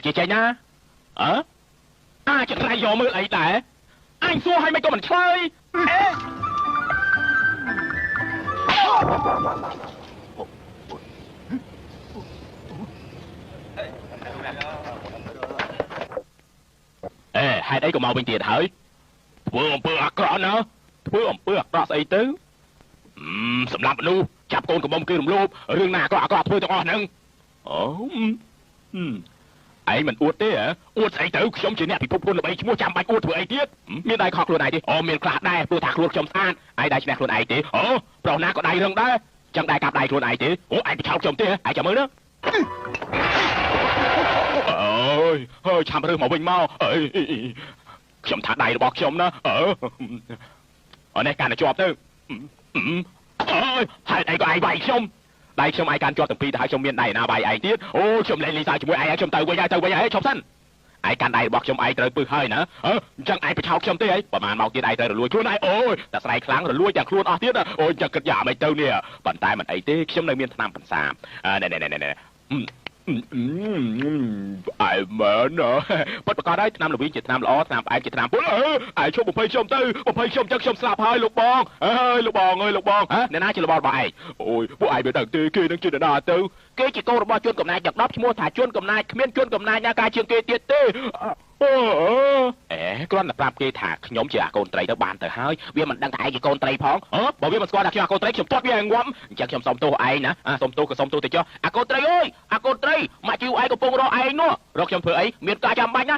ជាចេញណាអាចត្រៃយកមើលអីដែរអញសួរឲ្យមិនក៏មិនឆ្លើយហេតុអីក៏មកវិញទៀតហើយធ្វើអំពើអាក្រក់ណាធ្វើអំពើអាក្រក់ស្អីទៅសម្រាប់មនុស្សចាប់កូនកំមុំគឺរំលោភរឿងណាអាក្រក់ធ្វើទាំងអស់ហ្នឹងអូឯងមិនអួតទេហ៎អួតស្អីទៅខ្ញុំជាអ្នកពិភពគុណល្បីឈ្មោះចាំបាច់អួតធ្វើអីទៀតមានដៃខកខ្លួនឯងទេមានខ្លះដែរព្រោះថាខ្លួនខ្ញុំស្អាតឯងដៃឈ្នះខ្លួនឯងទេប្រុសណាក៏ដៃរឹងដែរចឹងដៃកាប់ដៃខ្លួនឯងទេឯងទៅឆោតខ្ញុំទេឯងចាំមើលណាអូយឆាំរើសមកវិញមកខ្ញុំថាដៃរបស់ខ្ញុំណានេះកាន់តែជាប់ទៅហេតុអីក៏ឯងវាយខ្ញុំដៃខ្ញុំឯងកាន់ជាប់ទាំងពីរទៅហើយខ្ញុំមានដៃណាវាយឯងទៀតខ្ញុំលេងសើចជាមួយឯងខ្ញុំទៅវិញហើយឈប់សិនឯងកាន់ដៃរបស់ខ្ញុំឯងត្រូវពឹសហើយណាអញ្ចឹងឯងប្រឆោតខ្ញុំទេអីប្រហែលមកទៀតឯងត្រូវរលួយខ្លួនឯងតែស្រ័យខ្លាំងរលួយទាំងខ្លួនអស់ទៀតអញ្ចឹងគិតយ៉ាងម៉េចទៅនេះប៉ុន្តែមិនអីទេខ្ញុំនៅមានថ្នាំបន្សាបណែអើមែនប៉ាត់ប្រកាសហើយថ្នាំល្វីងជាថ្នាំល្អថ្នាំផ្អែមជាថ្នាំពុលឯងឈប់បំភ័យខ្ញុំទៅបំភ័យខ្ញុំចឹងខ្ញុំស្លាប់ហើយលោកបងលោកបងអ្នកណាជារបស់ឯងពួកឯងមិនដឹងទេគេនឹងជាអ្នកណាទៅគេជាកូនរបស់ជនកំណាចទាំង10ឈ្មោះថាជនកំណាចគ្មានជនកំណាចណាកាជាងគេទៀតទេគ្រាន់តែប្រាប់គេថាខ្ញុំជាអាកូនត្រីទៅបានទៅហើយវាមិនដឹងថាឯងជាកូនត្រីផងបើវាមិនស្គាល់ថាខ្ញុំអាកូនត្រីខ្ញុំទាត់វាងាប់អញ្ចឹងខ្ញុំសុំទោសឯងណាសុំទោសក៏សុំទោសទៅចុះអាកូនត្រីអើយអាកូនត្រីមកជីវឯងកំពុងរកឯងនោះរកខ្ញុំធ្វើអីមានការចាំបាច់ណា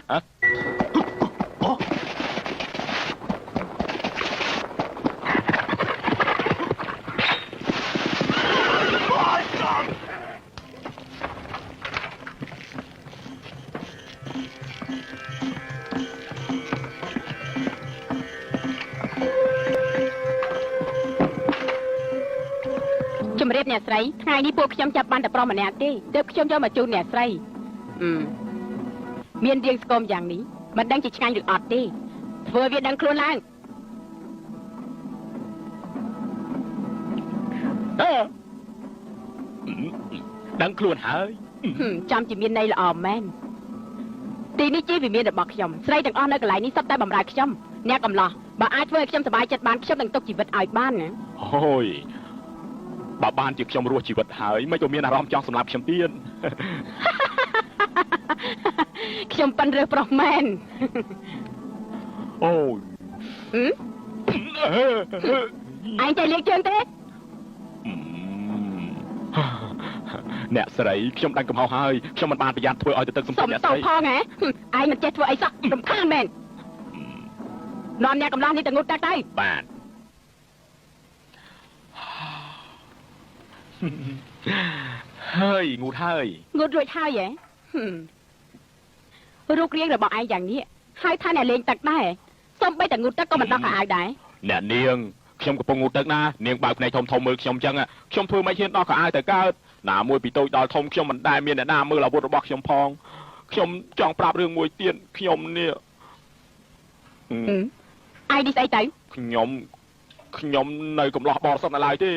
ជំរាបអ្នកស្រីថ្ងៃនេះពួកខ្ញុំចាប់បានតែប្រុសម្នាក់ទេទើបខ្ញុំយកមកជូនអ្នកស្រីមានរាងស្គមយ៉ាងនេះមិនដឹងជាឆ្ងាញ់ឬអត់ទេធ្វើវាដឹងខ្លួនឡើងដឹងខ្លួនហើយចាំជាមានន័យល្អមែនទីនេះជាវិមានរបស់ខ្ញុំស្រីទាំងអស់នៅកន្លែងនេះសុទ្ធតែបម្រើខ្ញុំអ្នកកំឡោះបើអាចធ្វើឲ្យខ្ញុំសប្បាយចិត្តបានខ្ញុំនឹងទុកជីវិតឲ្យបានណាអូយបើបានជាខ្ញុំរស់ជីវិតហើយមិនក៏មានអារម្មណ៍ចង់សម្លាប់ខ្ញុំទៀតខ្ញុំប៉ិនរើសប្រុសមែនអូយឯងចេះលាកជើងទេអ្នកស្រីខ្ញុំដឹងកំហុសហើយខ្ញុំមិនបានប្រយ័ត្នធ្វើឲ្យទៅទឹកសំពត់អ្នកស្រីសុំផងហ៎ឯងមិនចេះធ្វើអីសោះរំខានមែននាំអ្នកកំឡោះនេះទៅងូតទឹកទៅបាទហើយងូតហើយងូតរួចហើយរូបរាងរបស់ឯងយ៉ាងនេះហើយថាអ្នកលេងទឹកដែរសូម្បីតែងូតទឹកក៏មិនដោះឲ្យដែរអ្នកនាងខ្ញុំកំពុងងូតទឹកណានាងបើកភ្នែកធំមើលខ្ញុំចឹងខ្ញុំធ្វើមិនហ៊ានដោះក៏ឲ្យទៅកើតណាមួយពីតូចដល់ធំខ្ញុំមិនដែលមានអ្នកណាមើលអាវុធរបស់ខ្ញុំផងខ្ញុំចង់ប្រាប់រឿងមួយទៀតខ្ញុំនេះឯងនេះស្អីទៅខ្ញុំនៅកំឡោះបរសុទ្ធនៅឡើយទេ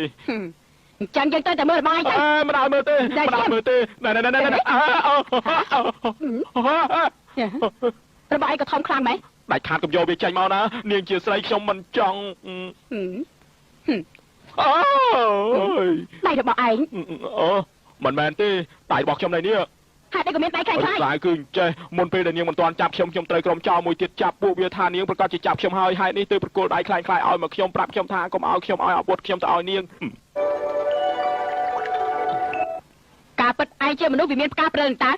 ចឹងយើងទៅតែមើលរបស់ឯងទៅមិនឲ្យមើលទេណែរបស់ឯងក៏ធំខ្លាំងមែនដាច់ខាតកុំយកវាចេញមកណានាងជាស្រីខ្ញុំមិនចង់ដៃរបស់ឯងមិនមែនទេដៃរបស់ខ្ញុំនៅនេះហេតុអីក៏មានដៃខ្លាំងខ្លាយគឺចេះមុនពេលដែលនាងមិនទាន់ចាប់ខ្ញុំត្រូវក្រុមចោលមួយទៀតចាប់ពួកវាថានាងប្រកាសជាចាប់ខ្ញុំហើយហេតុនេះទើបប្រគល់ដៃខ្លាំងខ្លាយឲ្យមកខ្ញុំប្រាប់ខ្ញុំថាកុំឲ្យខ្ញុំឲ្យអាវុធខ្ញុំទៅឲ្យនាងការពិតឯងជាមនុស្សវិមានផ្កាព្រើងតើ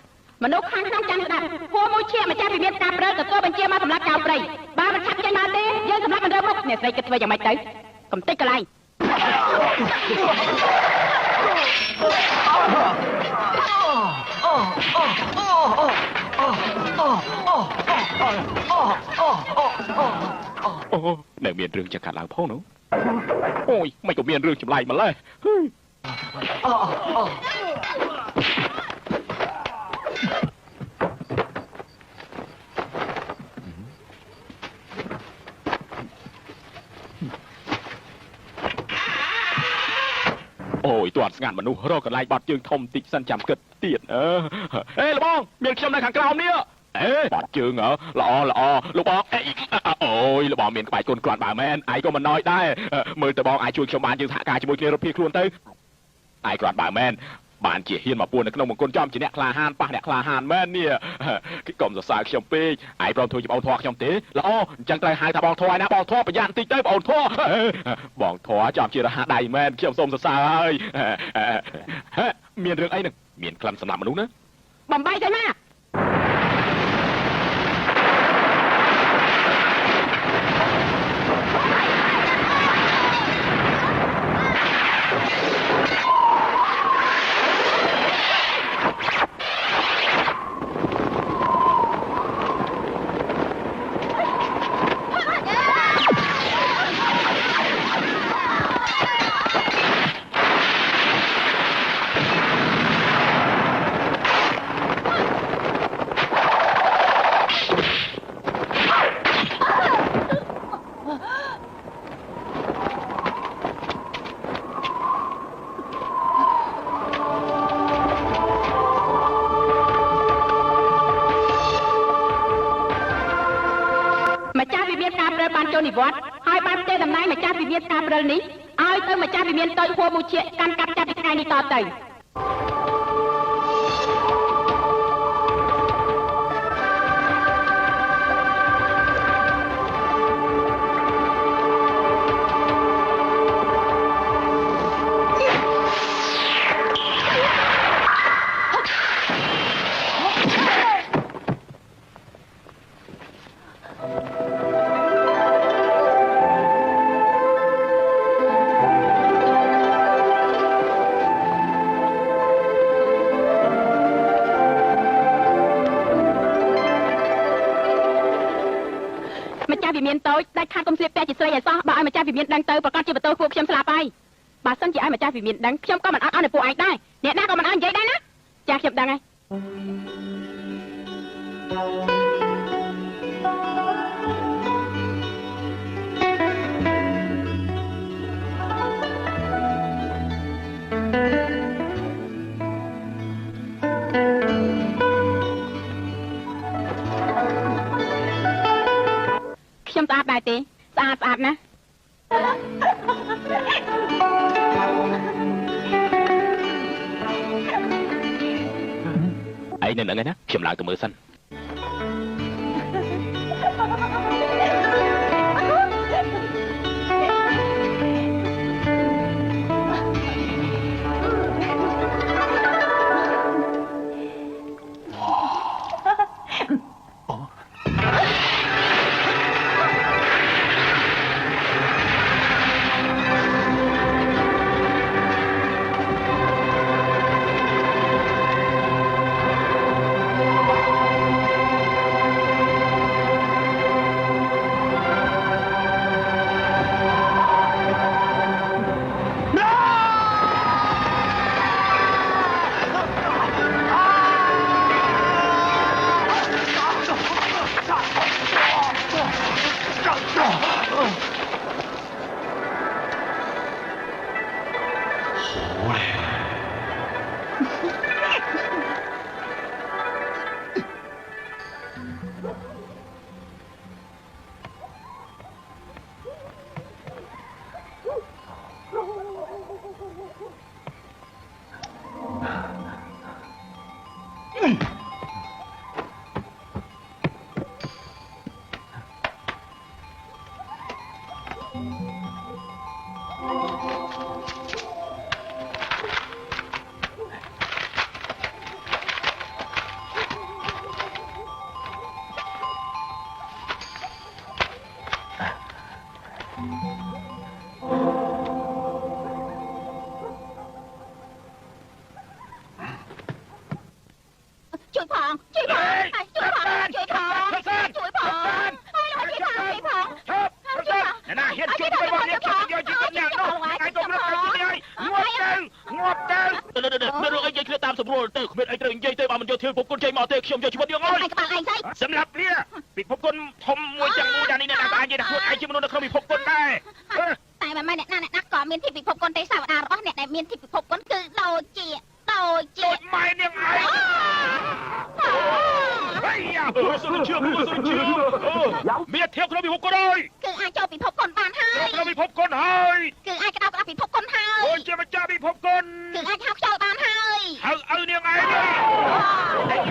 មនុស្សខាងក្នុងចាំស្ដាប់ហួរមួយឈាមម្ចាស់វិមានផ្កាព្រើងទទួលបញ្ជាមកសម្រាប់ចៅព្រៃបើមិនឆាប់ចេញមកទេយើងសម្រាប់មិនរើមុខអ្នកស្រីគិតធ្វើយ៉ាងម៉េចទៅកំតិចកន្លែងនៅមានរឿងចង្កាត់ឡើងផងនោះអូយមិនក៏មានរឿងចម្លែកម្ល៉េះអូយទោះ ត់ស្ងាត់មនុស្សរកកន្លែងបាត់ជើងធំតិចសិនចាំគិតទៀតអេលបងមានខ្ញុំនៅខាងក្រោមនេះអេបាត់ជើងល្អលោកបងអូយលោកបងមានក្បាច់គុណគ្រាន់បើមែនឯងក៏មិនណយដែរមើលទៅបងអាចជួយខ្ញុំបានយើងសហការជាមួយគ្នារត់ភៀសខ្លួនទៅឯងគ្រាន់បើមែនបានជាហ៊ានមកពួននៅក្នុងមង្គលចំជាអ្នកក្លាហានប៉ះអ្នកក្លាហានមែននេះកុំសរសើរខ្ញុំពេកឯងព្រមធ្វើជាបងធွာខ្ញុំទេល្អអញ្ចឹងត្រូវហៅថាបងធွာឯណាបងធွာប្រយ័ត្នបន្តិចទៅបងធွာបងធွာចំជារហ័សដៃមែនខ្ញុំសូមសរសើរហើយមានរឿងអីនឹងមានក្លិនសម្រាប់មនុស្សណាបំបីទៅណាម្ចាស់វិមានការព្រិលបានចូលនិវត្តន៍ហើយបានផ្ទេរតំណែងម្ចាស់វិមានការព្រិលនេះឲ្យទៅម្ចាស់វិមានតូចហួរមូជាកាន់កាប់ចាប់ពីថ្ងៃនេះតទៅវិមានតូចដាច់ខាតកុំស្លៀកពាក់ជាស្រីឲ្យសោះបើឲ្យម្ចាស់វិមានដឹងទៅប្រកាសជាបន្ទោសពួកខ្ញុំស្លាប់ហើយបើសិនជាឲ្យម្ចាស់វិមានដឹងខ្ញុំក៏មិនអត់ឲ្យនៅពួកឯងដែរអ្នកណាក៏មិនឲ្យនិយាយដែរណាចាខ្ញុំដឹងហើយខ្ញុំស្អាតដែរទេស្អាតណាឯងនៅនឹងឯណាខ្ញុំឡើងទៅមើលសិនខ្ញុំយកជីវិតយើងអើយសម្រាប់វាពិភពគុណធំមួយទាំងមូលយ៉ាងនេះអ្នកណាក៏អាចនិយាយថាខ្លួនឯងជាមនុស្សនៅក្នុងពិភពគុណដែរតែមិនមែនអ្នកណាក៏ មានទីពិភពគុណទេសាវតារបស់អ្នកដែលមានទីពិភពគុណគឺដូចជា ម៉ែនាងឯងហើយសុនជឿមានធៀបក្នុងពិភពគុណហើយ គឺអាចចូលពិភពគុណបានហើយ ក្នុងពិភពគុណហើយ គឺអាចក្តៅក្តាប់ពិភពគុណហើយ អូជាម្ចាស់ពិភពគុណ គឺអាចហៅខ្យល់បានហើយ ហៅឪនាងឯង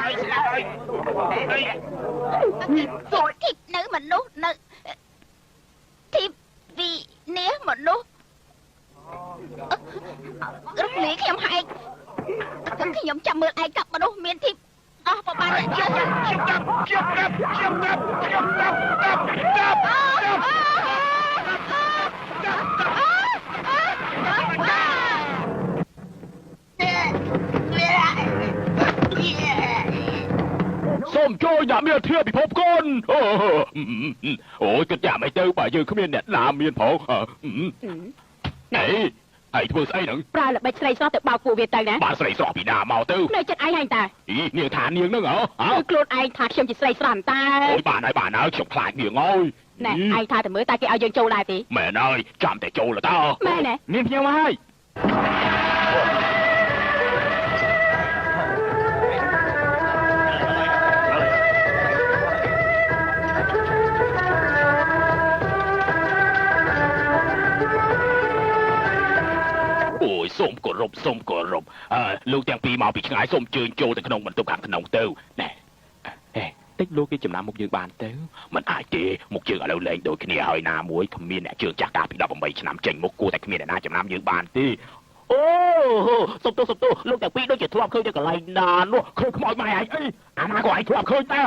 ហើយស្លាប់ហើយអី ទីនៅមនុស្សនៅទីវិនាមនុស្សរកលីខ្ញុំហែកខ្ញុំចាំមើលឯកកមនុស្សមានទីអស់ប្រហែលជាសូមជួយអ្នកមានធៀបពិភពគុណអូយគិតយ៉ាងម៉េចទៅបើយើងគ្មានអ្នកណាមានផងណែឯងធ្វើស្អីហ្នឹង ប្រើល្បិចស្រីស្រស់ទៅបោកពួកវាទៅណា បាទស្រីស្រស់ពីណាមកទៅ នៅចិត្តឯងហើយតា អីនាងថានាងហ្នឹងហ៎ គឺខ្លួនឯងថាខ្ញុំជាស្រីស្រស់តា អូយបានហើយខ្ញុំខ្លាចនាងហើយ ណែឯងថាទៅមើលតែគេឲ្យយើងចូលដែរទេ មែនហើយចាំតែចូលទៅ មែនទេ នាងខ្ញុំហើយអូយសូមគោរពលោកទាំងពីរមកពីឆ្ងាយសូមជើញចូលទៅក្នុងបន្ទប់ខាងក្នុងទៅណែតិចលោកគេចំណាំមុខយើងបានទៅមិនអាចទេមុខយើងឥឡូវលែងដូចគ្នាហើយណាមួយគ្មានអ្នកជើងចាស់កាលពី18ឆ្នាំចេញមុខគួរតែគ្មានអ្នកណាចំណាំយើងបានទេអូសុំទោសលោកទាំងពីរដូចជាធ្លាប់ឃើញនៅកន្លែងណានោះឃើញខ្មោចម៉ែឯងអីអាណាក៏ឯងធ្លាប់ឃើញដែរ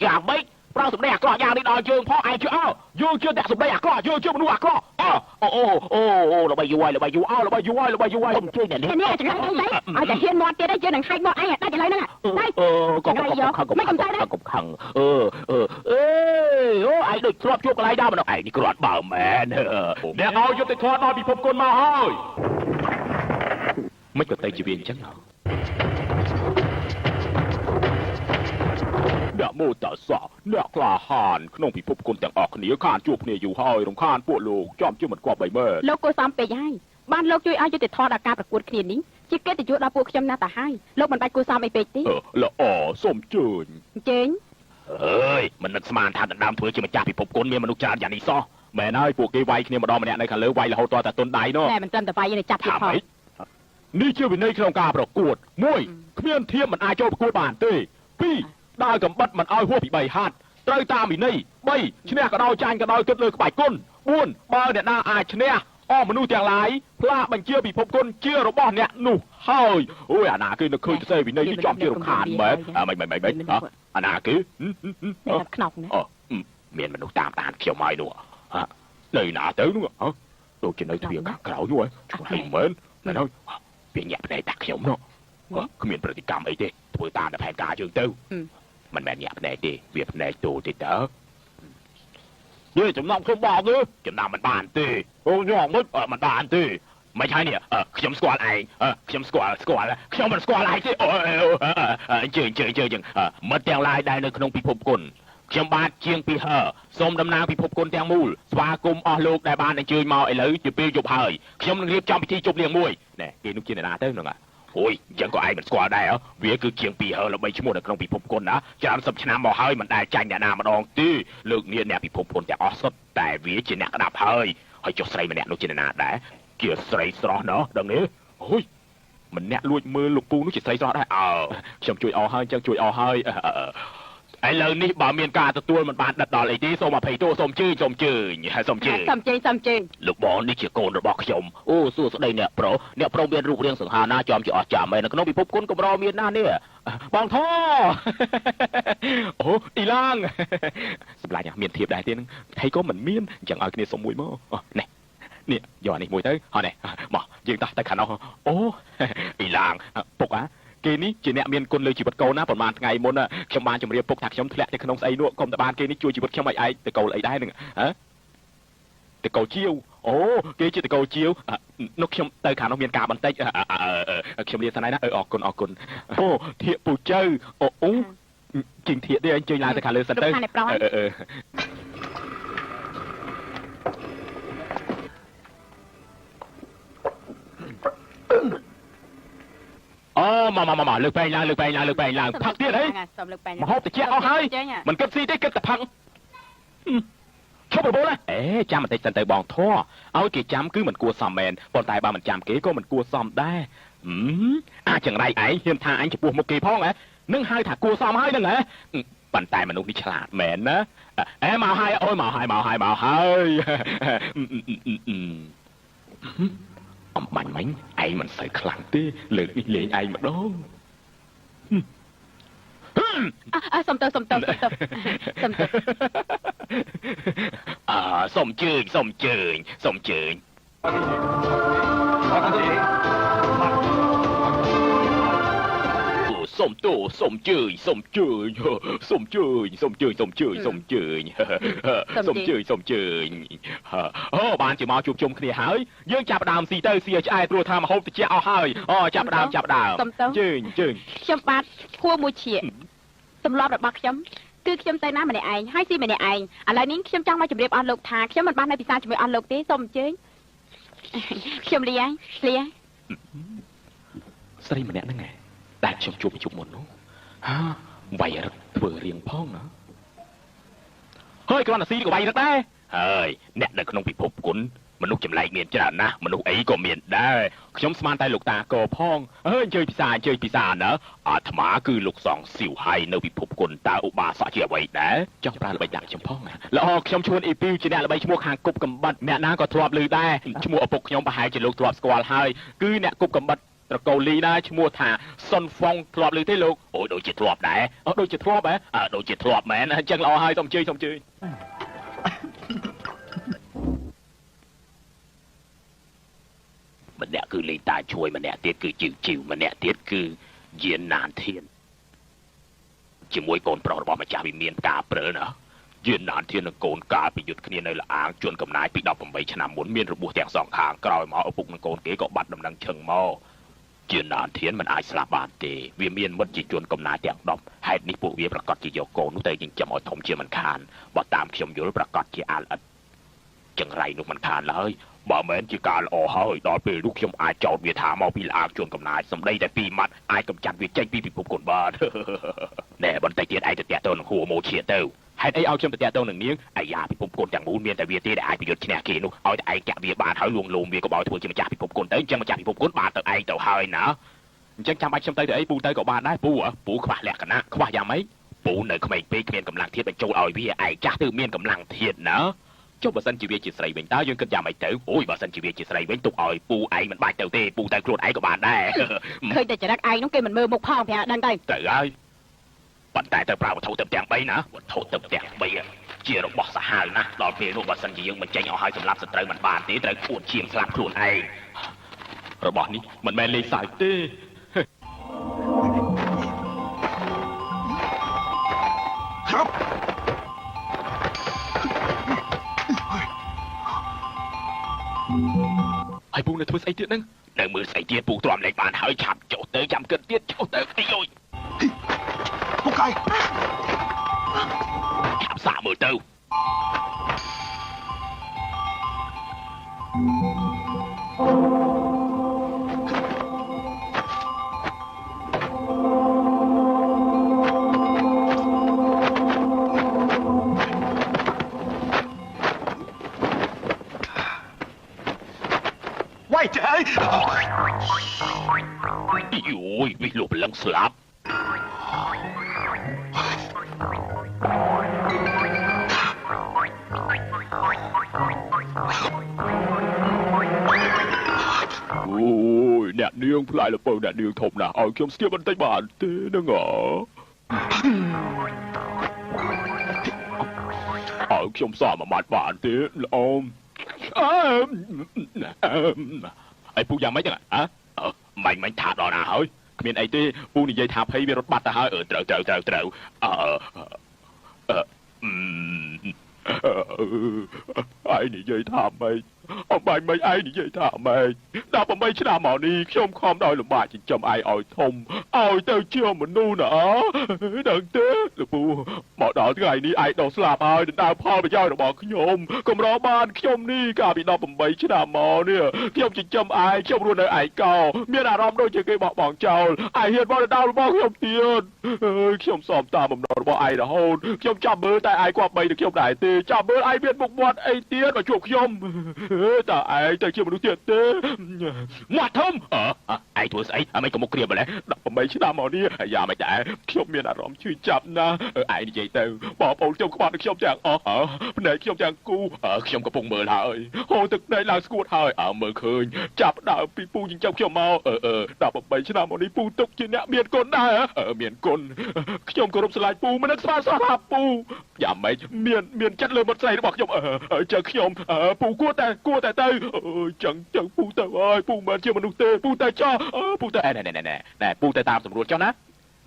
យ៉ាងម៉េចប្រងសម្ដីអាក្រក់យ៉ាងនេះដល់យើងផងឯងជឿអើយើងជឿតែសម្ដីអាក្រក់យើងជឿមនុស្សអាក្រក់អូល្បីយូរហើយខ្ញុំជឿអ្នកនេះ នេះចង្រៃអីទៅឲ្យតែហ៊ានមាត់ទៀតឯងយើងនឹងហាច់មកឯងដាច់ឥឡូវហ្នឹងទៅ កុំខឹងអូឯងដូចធ្លាប់ជួបកន្លែងដើមម្ដងឯងនេះគ្រាន់បើមែនអ្នកឲ្យយុទ្ធធម៌ដល់ពិភពគុណមកហើយមិនក៏ទៅជាវាអញ្ចឹងអ្នកមោតសៈអ្នកក្លាហានក្នុងពិភពគុណទាំងអស់គ្នាខានជួបគ្នាយូរហើយរំខានពួកលោកចំជាមិនគប់បីមែន លោកគួរសមពេកហើយបានលោកជួយឲ្យយុត្តិធម៌ដល់ការប្រកួតគ្នានេះជាកិត្តិយសដល់ពួកខ្ញុំណាស់តាហើយលោកមិនបាច់គួរសមអីពេកទេល្អសូមជើញ ជើញ អើយមិននឹកស្មានថាដណ្ដើមធ្វើជាម្ចាស់ពិភពគុណមានមនុស្សច្រើនយ៉ាងនេះសោះមែនហើយពួកគេវាយគ្នាម្ដងម្នាក់នៅខាងលើវាយរហូតដល់តែទុនដៃនោះ តែមិនត្រឹមតែវាយនៅចាប់ទៀតផង នេះជាវិន័យក្នុងការប្រកួត1គ្មានធៀបមិនអាចចូលប្រកួតបានទេ2ដើរកំបិតមិនឲ្យហួសពី3ហាត់ត្រូវតាមវិន័យ3ឈ្នះក៏ដោយចាញ់ក៏ដោយគិតលើក្បាច់គុណ4បើអ្នកណាអាចឈ្នះអស់មនុស្សទាំងឡាយផ្លាកបញ្ជាពិភពគុណជារបស់អ្នកនោះហើយអូយអាណាគឺនឹកឃើញទៅសេវិន័យនេះចំជារំខានមែនមិនអាណាគឺ អ្នកខ្នប់ណា មានមនុស្សតាមដានខ្ញុំហើយនោះនៅណាទៅនោះដូចជានៅទ្វារខាងក្រោយនោះហ្នឹងមែនហើយវាញាក់ភ្នែកដាក់ខ្ញុំនោះគ្មានប្រតិកម្មអីទេធ្វើតាមតែផែនការយើងទៅមិនមែនញាក់ភ្នែកទេវាភ្នែកទូទេតើនេះចំណងខ្ញុំบอกទេចំណាំមិនបានទេអូញ៉ាំមិនបានទេមិនហើយនេះខ្ញុំស្គាល់ឯងខ្ញុំស្គាល់ខ្ញុំមិនស្គាល់ឯងទេអូជើងមិត្តទាំងឡាយដែលនៅក្នុងពិភពគុណខ្ញុំបាទជាងពីហើសូមតំណាងពិភពគុណទាំងមូលស្វាគមន៍អស់លោកដែលបានអញ្ជើញមកឥឡូវជាពេលយប់ហើយខ្ញុំនឹងរៀបចំពិធីជប់លៀងមួយណែគេនោះជាអ្នកណាទៅហ្នឹងអូយអញ្ចឹងក៏ឯងមិនស្គាល់ដែរវាគឺជាងពីហើល្បីឈ្មោះនៅក្នុងពិភពគុណណាច្រើនសិបឆ្នាំមកហើយមិនដែលចាញ់អ្នកណាម្ដងទេលើកនេះអ្នកពិភពគុណទាំងអស់សុទ្ធតែវាជាអ្នកក្តាប់ហើយចុះស្រីម្នាក់នោះជាអ្នកណាដែរជាស្រីស្រស់ណោះដឹងទេអូយម្នាក់លួចមើលលោកពូនោះជាស្រីស្រស់ដែរខ្ញុំជួយអស់ហើយអញ្ចឹងជួយអស់ហើយឥឡូវនេះបើមានការទទួលមិនបានដិតដល់អីទេសូមអភ័យទោសសូមជឿលោកបងនេះជាកូនរបស់ខ្ញុំអូសួស្ដីអ្នកប្រុសមានរូបរាងសង្ហាណាចំជាអស្ចារ្យមែននៅក្នុងពិភពគុណកម្រមានណានេះបងធអូអ៊ីឡាងសម្លាញ់មានធៀបដែរទេហ្នឹងថៃក៏មិនមានអញ្ចឹងឲ្យគ្នាសុំមួយមកនេះយកនេះមួយទៅហ៎នេះមកយើងតោះទៅខាងនោះអូអ៊ីឡាងពុកគេនេះជាអ្នកមានគុណលើជីវិតកូនណាប្រហែលថ្ងៃមុនខ្ញុំបានជម្រាបពុកថាខ្ញុំធ្លាក់ទៅក្នុងស្អីនោះកុំតែបានគេនេះជួយជីវិតខ្ញុំឲ្យឯងទៅកូលអីដែរហ្នឹងទៅកូលជាវអូគេជាទៅកូលជាវនោះខ្ញុំទៅខាងនោះមានការបន្តិចខ្ញុំលាសិនហើយណាអរគុណអូធៀបពូជើអូជីងធៀបទេអញ្ជើញឡើងទៅខាងលើសិនទៅ មកលើកបែងឡើងផឹកទៀតអី សុំលើកបែង មកហូបតិចអស់ហើយមិនគិតស៊ីទេគិតតែផឹកឈប់បបោលអេចាំបន្តិចសិនទៅបងធေါ်ឲ្យគេចាំគឺមិនគួរសមមែនប៉ុន្តែបើមិនចាំគេក៏មិនគួរសមដែរអាចង្រៃឯងហ៊ានថាអញចំពោះមុខគេផងហ៎នឹងហៅថាគួរសមហើយនឹងហ៎ប៉ុន្តែមនុស្សនេះឆ្លាតមែនណាអេមកហើយអូយមកហើយអំបាញ់មិញឯងមិនសូវខ្លាំងទេលើកនេះលេងឯងម្ដងសុំទៅសុំជើញសុំជើញអូបានជាមកជួបជុំគ្នាហើយយើងចាប់ដើមស៊ីទៅស៊ីឲ្យឆ្អែតព្រោះថាមកហូបតិចអស់ហើយអូចាប់ដើមជើញខ្ញុំបាទគួរមួយឈៀកទម្លាប់របស់ខ្ញុំគឺខ្ញុំទៅណាម្នាក់ឯងហើយស៊ីម្នាក់ឯងឥឡូវនេះខ្ញុំចង់មកជម្រាបអស់លោកថាខ្ញុំមិនបាននៅពិសាជាមួយអស់លោកទេសូមអញ្ជើញខ្ញុំលីស្រីម្នាក់ហ្នឹងឯងដែលខ្ញុំជួបមុននោះវាយរឹកធ្វើរៀងផងណាហើយគ្រាន់តែស៊ីក៏វាយរឹកដែរហើយអ្នកនៅក្នុងពិភពគុណមនុស្សចម្លែកមានច្រើនណាស់មនុស្សអីក៏មានដែរខ្ញុំស្មានតែលោកតាកផងអញ្ជើញពិសាណាអាត្មាគឺលោកសងស៊ីវហើយនៅពិភពគុណតើឧបាសកជាអ្វីដែរចង់ប្រើល្បិចដាក់ខ្ញុំផងណាល្អខ្ញុំឈួនអ៊ីពីជាអ្នកល្បីឈ្មោះខាងគប់កំបិតអ្នកណាក៏ធ្លាប់ឮដែរឈ្មោះឪពុកខ្ញុំប្រហែលជាលោកធ្លាប់ស្គាល់ហើយគឺអ្នកគប់កំបិតត្រកូលលីណាឈ្មោះថាសុនហ្វុងធ្លាប់ឮទេលោកអូដូចជាធ្លាប់ដែរដូចជាធ្លាប់មែនអញ្ចឹងល្អហើយសូមជើញម្នាក់គឺលេងតាជួយម្នាក់ទៀតគឺជីវម្នាក់ទៀតគឺយានណានធានជាមួយកូនប្រុសរបស់ម្ចាស់វិមានការព្រើណាយានណានធាននិងកូនកាលពីយុទ្ធគ្នានៅលអាងជួនកំណាយពី18ឆ្នាំមុនមានរបួសទាំងសងខាងក្រោយមកឪពុកនិងកូនគេក៏បាត់ដំណឹងឈឹងមកយានណានធានមិនអាចស្លាប់បានទេវាមានមិត្តជាជនកំណាយទាំង10ហេតុនេះពួកវាប្រកាសជាយកកូននោះទៅចិញ្ចឹមឲ្យធំជាមិនខានបើតាមខ្ញុំយល់ប្រកាសជាអាលអិតចង្រៃនោះមិនខានឡើយបើមែនជាការល្អហើយដល់ពេលនោះខ្ញុំអាចចោទវាថាមកពីលអាងជួនកំណាយសម្ដីតែ2ម៉ាត់អាចកំចាត់វាចេញពីពិភពគុណបានណែបន្តិចទៀតឯងទៅតាក់ទងនឹងហួរម៉ូឈៀទៅហេតុអីឲ្យខ្ញុំទៅតាក់ទងនឹងនាងអាយ៉ាពិភពគុណទាំងមូលមានតែវាទេដែលអាចប្រយុទ្ធឈ្នះគេនោះឲ្យតែឯងចាក់វាបានហើយលួងលោមវាក៏ឲ្យធ្វើជាម្ចាស់ពិភពគុណទៅអញ្ចឹងម្ចាស់ពិភពគុណបានទៅឯងទៅហើយណាអញ្ចឹងចាំបាច់ខ្ញុំទៅអីពូទៅក៏បានដែរពូខ្វះលក្ខណៈខ្វះយ៉ាងម៉េចពូនៅក្មេងពេកគ្មានកម្លាំងធាតុបញ្ចូលឲ្យវាឯងចាស់ទៅមានកម្លាំងធាតុណាចុះបើសិនជាវាជាស្រីវិញតើយើងគិតយ៉ាងម៉េចទៅអូយបើសិនជាវាជាស្រីវិញទុកឲ្យពូឯងមិនបាច់ទៅទេពូទៅខ្លួនឯងក៏បានដែរឃើញតែចរិតឯងនោះគេមិនមើលមុខផងប្រហែលដឹងទៅហើយប៉ុន្តែទៅប្រើវត្ថុទឹកទាំង3ណាវត្ថុទឹកទាំង3ជារបស់សាហាវណាស់ដល់ពេលនោះបើសិនជាយើងមិនចេញអស់ឲ្យសម្លាប់សត្រូវមិនបានទេត្រូវពួនឈាមស្លាប់ខ្លួនឯងរបស់នេះមិនមែនលេងសើចទេហើយពូនៅធ្វើស្អីទៀតហ្នឹងនៅមើលស្អីទៀតពូទ្រាំលេងបានហើយឆាប់ចុះទៅចាំគិតទៀតចុះទៅអីយពូកាយឆាប់សាកមើលទៅវាលោកប្រឡឹងស្លាប់អូយអ្នកនាងផ្លាយលពៅអ្នកនាងធំណាស់ឲ្យខ្ញុំស្គៀបបន្តិចបានទេហ្នឹងឲ្យខ្ញុំសមមួយម៉ាត់បានទេល្អអីពូយ៉ាងម៉េចហ្នឹងមិញថាដល់ណាហើយគ្មានអីទេពូនិយាយថាភ័យវារត់បាត់ទៅហើយត្រូវហើយនិយាយថាម៉េច អំបញ្ញមិនឯងនិយាយថាម៉េច18ឆ្នាំមកនេះខ្ញុំខំដោយលំបាកចិញ្ចឹមឯងឲ្យធំឲ្យទៅជាមនុស្សណាដឹងទេលោកពូមកដល់ថ្ងៃនេះឯងដល់ស្លាប់ហើយដណ្ដើមផលប្រយោជន៍របស់ខ្ញុំកម្របានខ្ញុំនេះកាលពី18ឆ្នាំមកនេះខ្ញុំចិញ្ចឹមឯងខ្ញុំរស់នៅឯកោមានអារម្មណ៍ដូចជាគេបោះបង់ចោលឯងហ៊ានមកដណ្ដើមរបស់ខ្ញុំទៀតខ្ញុំសុំតាមបំណងរបស់ឯងរហូតខ្ញុំចាំមើលតែឯងគាត់បីទៅខ្ញុំដែរទេចាំមើលឯងមានមុខមាត់អីទៀតមកជួបខ្ញុំតើឯងទៅជាមនុស្សទៀតទេមាត់ធំឯងធ្វើស្អីមិនក៏មកគ្រាបម្លេះ18ឆ្នាំមកនេះយ៉ាមិនដែរខ្ញុំមានអារម្មណ៍ឈឺចាប់ណាស់ឯងនិយាយទៅបងប្អូនខ្ញុំខ្វល់ខ្ញុំទាំងអស់ភ្នែកខ្ញុំទាំងគូខ្ញុំកំពុងមើលហើយហូរទឹកភ្នែកឡើងស្គួតហើយមើលឃើញចាប់ដើមពីពូចិញ្ចឹមខ្ញុំមក18ឆ្នាំមកនេះពូទុកជាអ្នកមានគុណដែរមានគុណខ្ញុំគោរពស្រឡាញ់ពូមិននឹកស្មានសោះថាពូយ៉ាមិនមានចិត្តលើមាត់ស្រីរបស់ខ្ញុំចឹងខ្ញុំពូគួរតែទៅចឹងពូទៅហើយពូមិនជាមនុស្សទេពូទៅចោះពូទៅណែពូទៅតាមសម្រួលចុះណា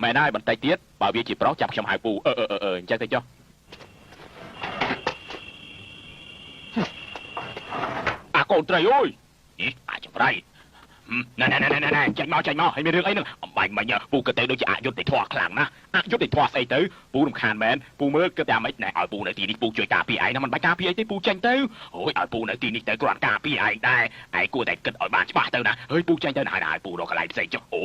មែនហើយបន្តិចទៀតបើវាជាប្រុសចាប់ខ្ញុំហៅពូអញ្ចឹងទៅចុះកូនត្រីអើយអាចចម្រៃណែចាញ់មកហើយមានរឿងអីហ្នឹងអំបញ្ញមិញពូក៏ទៅដូចជាអយុត្តិធម៌ខ្លាំងណាស់អយុត្តិធម៌ស្អីទៅពូរំខានមែនពូមើលគិតតែមិនណែឲ្យពូនៅទីនេះពូជួយការពារឯងណាមិនបាច់ការពារអីទេពូចេញទៅអូយឲ្យពូនៅទីនេះទៅគ្រាន់ការពារឯងដែរឯងគួរតែគិតឲ្យបានច្បាស់ទៅណាហើយពូចេញទៅណាហើយពូរកកន្លែងផ្សេងចុះអូ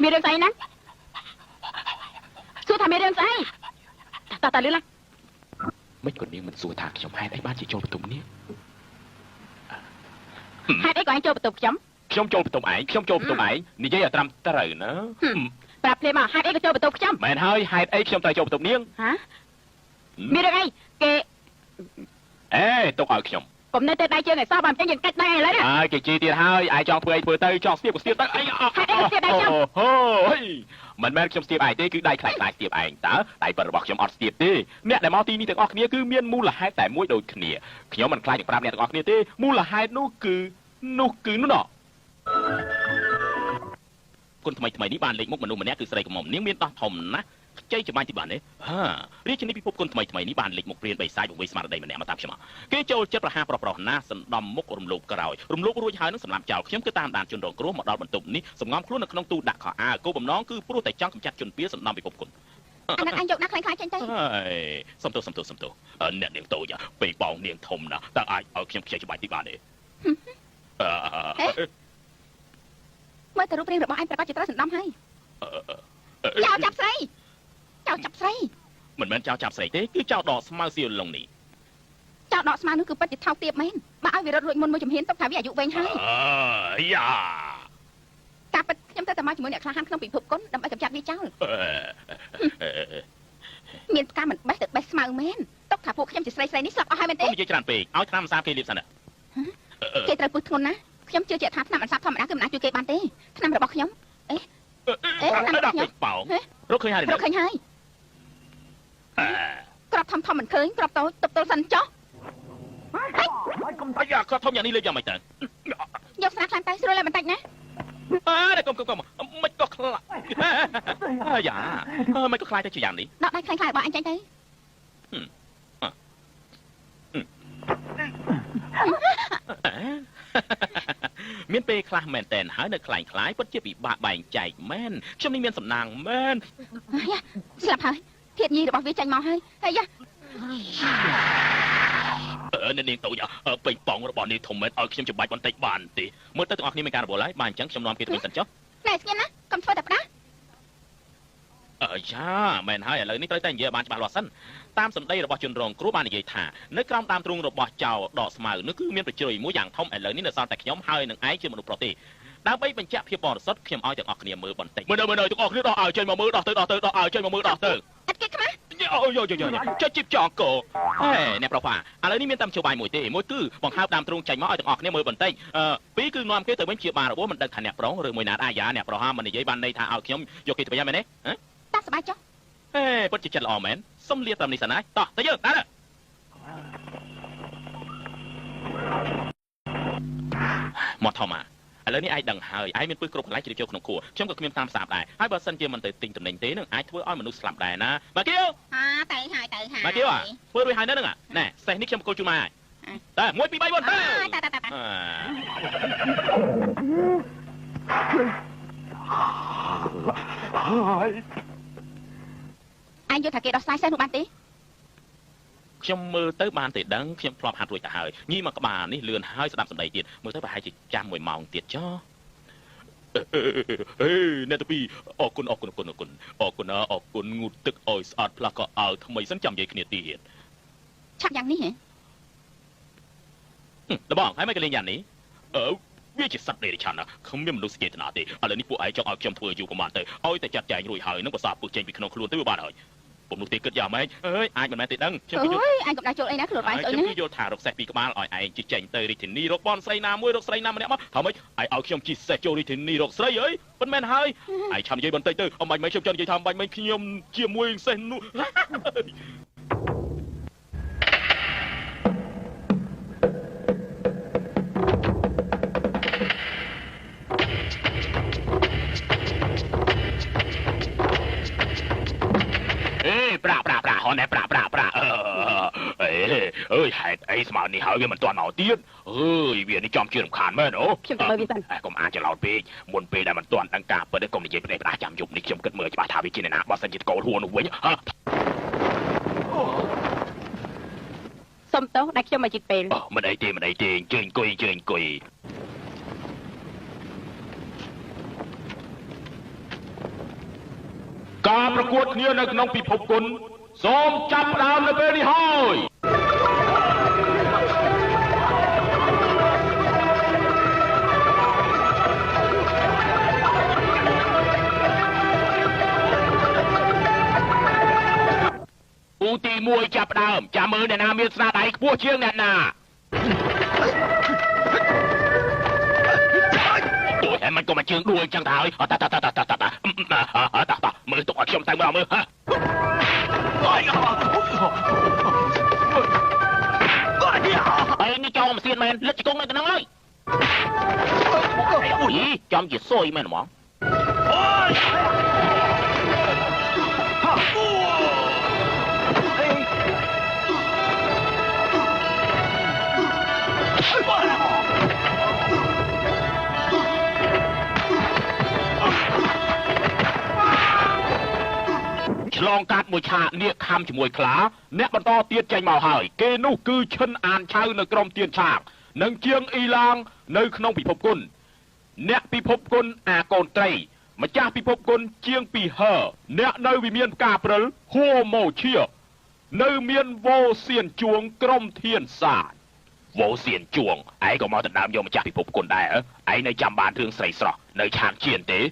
មានរឿងស្អីណាសួរថាមានរឿងស្អីតើលឺឡាមិនក៏នាងមិនសួរថាខ្ញុំហេតុអីបានជាចូលបន្ទប់នេះហេតុអីក៏ឯងចូលបន្ទប់ខ្ញុំចូលបន្ទប់ឯងខ្ញុំចូលបន្ទប់ឯងនិយាយឲ្យត្រឹមត្រូវណាប្រាប់ភ្លាមមកហេតុអីក៏ចូលបន្ទប់ខ្ញុំមែនហើយហេតុអីខ្ញុំត្រូវចូលបន្ទប់នាងហាមានរឿងអីគេទុកឲ្យខ្ញុំកុំនៅទៅដៃជើងឲ្យសោះបើមិនចឹងយើងកាច់ដៃឥឡូវណាគេជីទៀតហើយឯងចង់ធ្វើអីធ្វើទៅចង់ស្ទាបក៏ស្ទាបទៅអីហេតុអីក៏ស្ទាបដៃខ្ញុំអូយមិនមែនខ្ញុំស្ទាបឯងទេគឺដៃខ្លាចស្ទាបឯងតើដៃប៉ិនរបស់ខ្ញុំអត់ស្ទាបទេអ្នកដែលមកទីនេះទាំងអស់គ្នាគឺមានមូលហេតុតែមួយដូចគ្នាខ្ញុំមិនខ្លាចនឹងប្រាប់អ្នកទាំងអស់គ្នាទេមូលហេតុនោះគឺនោះគុណថ្មីនេះបានលេខមុខមនុស្សម្នាក់គឺស្រីកំមុំនាងមានដោះធំណាស់ចៃច្បាញ់ទីបានទេរាជនីពិភពគុណថ្មីនេះបានលេខមុខព្រានបីសាយបង្វេស្មារតីម្នាក់មកតាមខ្ញុំគេចូលចិត្តប្រហាប្រុសណាសណ្ដំមុខរំលោភក្រោយរំលោភរួចហើយនឹងសម្លាប់ចោលខ្ញុំគឺតាមដានជនរងគ្រោះមកដល់បន្ទប់នេះសម្ងំខ្លួននៅក្នុងទូដាក់ខោអាវគោលបំណងគឺព្រោះតែចង់កម្ចាត់ជនពៀសណ្ដំពិភពគុណអានឹងអញយកដាក់ខ្លាំងៗចេញទៅសំទោសអ្នកនាងតូចពេកបងនាងធំណាស់តើអាចឲ្យខ្ញុំខ្ចីច្បាច់ទីបានទេមើលទៅរូបរាងរបស់ឯងប្រកាសជាត្រូវសណ្ដំហើយចោលចាប់ស្រីមិនមែនចោលចាប់ស្រីទេគឺចោលដកស្មៅសៀវលងនេះចោលដកស្មៅនោះគឺពិតជាថោកទាបមែនបើឲ្យវារត់រួចមុនមួយជំហានទុកថាវាអាយុវែងហើយយ៉ាការពិតខ្ញុំទៅតែមកជាមួយអ្នកក្លាហានក្នុងពិភពគុណដើម្បីកម្ចាត់វាចោលមានការមិនបេះទៅបេះស្មៅមែនទុកថាពួកខ្ញុំជាស្រីនេះស្លាប់អស់ហើយមែនទេនិយាយច្រើនពេកឲ្យឆ្នាំសាគេលៀបសិនគេត្រូវពុះធ្ងន់ណាខ្ញុំជឿជាក់ថាឆ្នាំអន្សាប់ធម្មតាគឺមិនអាចជួយគេបានទេឆ្នាំរបស់ខ្ញុំឆ្នាំរបស់ខ្ញុំបោរកឃើញហើយក្របធំមិនឃើញក្របតូចទល់សិនចុះអាយ៉ាក្របធំយ៉ាងនេះលេងយ៉ាងម៉េចទៅយកស្នាខ្លាំងទៅស្រួលlạiបន្តិចណាតែកុំមិនក៏ខ្លាចអាយ៉ាមិនក៏ខ្លាចទៅជាយ៉ាងនេះដកដៃខ្លាំងៗរបស់អញចេញទៅ មានពេលខ្លះមែនតែនហើយនៅខ្លាំងខ្លាយពិតជាពិបាកបែងចែកមែនខ្ញុំនេះមានសំណាងមែន យ៉ាស្លាប់ហើយធាតញីរបស់វាចាញ់មកហើយហើយយ៉ា នៅនាងតូចពេញប៉ងរបស់នេះធំមែនឲ្យខ្ញុំច្បាច់បន្តិចបានទេមើលទៅទាំងអស់គ្នាមានការរវល់ហើយបានអញ្ចឹងខ្ញុំនាំគេទៅវិញសិនចុះ ណែស្ងៀមណាកុំធ្វើតែផ្ដាស់ យ៉ាមែនហើយឥឡូវនេះត្រូវតែនិយាយបានច្បាស់លាស់សិនតាមសម្ដីរបស់ជនរងគ្រោះបាននិយាយថានៅក្រោមដើមទ្រូងរបស់ចៅដកស្មៅនោះគឺមានប្រជ្រុយមួយយ៉ាងធំឥឡូវនេះនៅសល់តែខ្ញុំហើយនឹងឯងជាមនុស្សប្រុសទេដើម្បីបញ្ជាក់ភាពបរិសុទ្ធខ្ញុំឲ្យទាំងអស់គ្នាមើលបន្តិចមើលទាំងអស់គ្នាដោះឲ្យចេញមកមើលដោះទៅដោះឲ្យចេញមកមើលដោះទៅ អត់គេខ្មាស់ អូយចិត្តជីបចងកហេអ្នកប្រុសប៉ាឥឡូវនេះមានតែមជ្ឈបាយមួយទេមួយគឺបង្ហើបដើមទ្រូងចេញមកឲ្យទាំងអស់គ្នាមើលបន្តិចពីរគឺនាំគេទៅវិញជាបានរបួសមិនដឹងថាអ្នកប្រុសឬមួយណាអាយ៉ាអ្នកប្រុសហាមិននិយាយបានន័យថាឲ្យខ្ញុំយកគេទៅវិញមែនទេ តាសប្បាយចុះ ហេពិតជាចិត្តល្អមែនសុំលាតាមនេះសិនណាតោះទៅយើងដើរមកថមឥឡូវនេះឯងដឹងហើយឯងមានពឹសគ្រប់កន្លែងជ្រាបចូលក្នុងគួរខ្ញុំក៏គ្មានតាមផ្សារដែរហើយបើសិនជាមិនទៅទិញតំណែងទេនឹងអាចធ្វើឲ្យមនុស្សស្លាប់ដែរណាមកគៀវ ទៅហើយទៅហើយ មកគៀវធ្វើរួចហើយនៅហ្នឹងណែសេះនេះខ្ញុំកូនជូនមកហើយតើ1 2 3 4ទៅ តាអញយល់ថាគេដោះស្រាយសេះនោះបានទេ ខ្ញុំមើលទៅបានតែដឹងខ្ញុំធ្លាប់ហាត់រួចទៅហើយញីមកក្បាលនេះលឿនហើយស្ដាប់សម្ដីទៀតមើលទៅប្រហែលជាចាំ1ម៉ោងទៀតចុះអ្នកទី2អរគុណងូតទឹកឲ្យស្អាតផ្លាស់ក៏ឲ្យថ្មីសិនចាំនិយាយគ្នាទៀត ឆាប់យ៉ាងនេះហ៎ តបងហើយមិនក៏លេងយ៉ាងនេះវាជាសត្វដេរឆានណាខ្ញុំមានមនុស្សចេតនាទេឥឡូវនេះពួកឯងចង់ឲ្យខ្ញុំធ្វើយូរក៏បានទៅឲ្យតែចាត់ចែងរួចហើយនឹងប្រសាពឹសចេញពីក្នុងខ្លួនទៅវាបានហើយពុំនោះទេគិតយ៉ាងម៉េចអើយអាចមិនមែនទេដឹងខ្ញុំយល់ អញកុំដាច់ចូលអីណាខ្លួនបាយស្អុយ ខ្ញុំ ណា យល់ថារកសេះពីក្បាលឲ្យឯងជិះចេញទៅរាជធានីរកបនស្រីណាមួយរកស្រីណាម្នាក់មកថាម៉េចឲ្យខ្ញុំជិះសេះចូលរាជធានីរកស្រីអើយមិនមែនហើយឯងឆាប់និយាយបន្តិចទៅអមបាញ់មិនខ្ញុំចង់និយាយថាបាញ់មិនខ្ញុំជាមួយសេះនោះ ប្រាហនប្រាអើយហេតុអីស្មើនេះហើយវាមិនទាន់មកទៀតអើយវានេះចំជារំខានមែនអូ ខ្ញុំទៅមើលវាសិន កុំអាចច្រឡោតពេកមុនពេលដែលមិនទាន់ដឹងការពិតទេកុំនិយាយផ្ដេសផ្ដាសចាំយប់នេះខ្ញុំគិតមើលច្បាស់ថាវាជាអ្នកណាបើសិនជាកូនហួរនោះវិញ សុំទោសដែលខ្ញុំមកជិតពេល មិនអីទេអញ្ជើញអង្គុយការប្រកួតគ្នានៅក្នុងពិភពគុណសូមចាប់ផ្ដើមនៅពេលនេះហើយឧទី1ចាប់ផ្ដើមចាំមើលអ្នកណាមានស្នាដៃខ្ពស់ជាងអ្នកណាដូចតែមិនក៏មកជើងដួលអញ្ចឹងទៅហើយតាមើលទុកឲ្យខ្ញុំទៅមើលហ៎អីនេះចោលមិនសៀនមែនលិចជង្គង់នៅក្នុងហើយអូយចំជាសួយមែនហ្មង ឆ្លងកាត់មួយឆាកនាគខំជាមួយខ្លាអ្នកបន្តទៀតចេញមកហើយគេនោះគឺឈិនអានឆៅនៅក្រុមទៀនឆាកនិងជាងអ៊ីឡាងនៅក្នុងពិភពគុណអ្នកពិភពគុណអាកូនត្រីម្ចាស់ពិភពគុណជាងពីហឺអ្នកនៅវិមានផ្កាព្រិលហួម៉ូឈៀនៅមានវោសៀនជួងក្រុមធានសាទវោសៀនជួងឯងក៏មកដណ្ដើមយកម្ចាស់ពិភពគុណដែរឯងនៅចាំបានរឿងស្រីស្រស់នៅឆាកជៀនទេ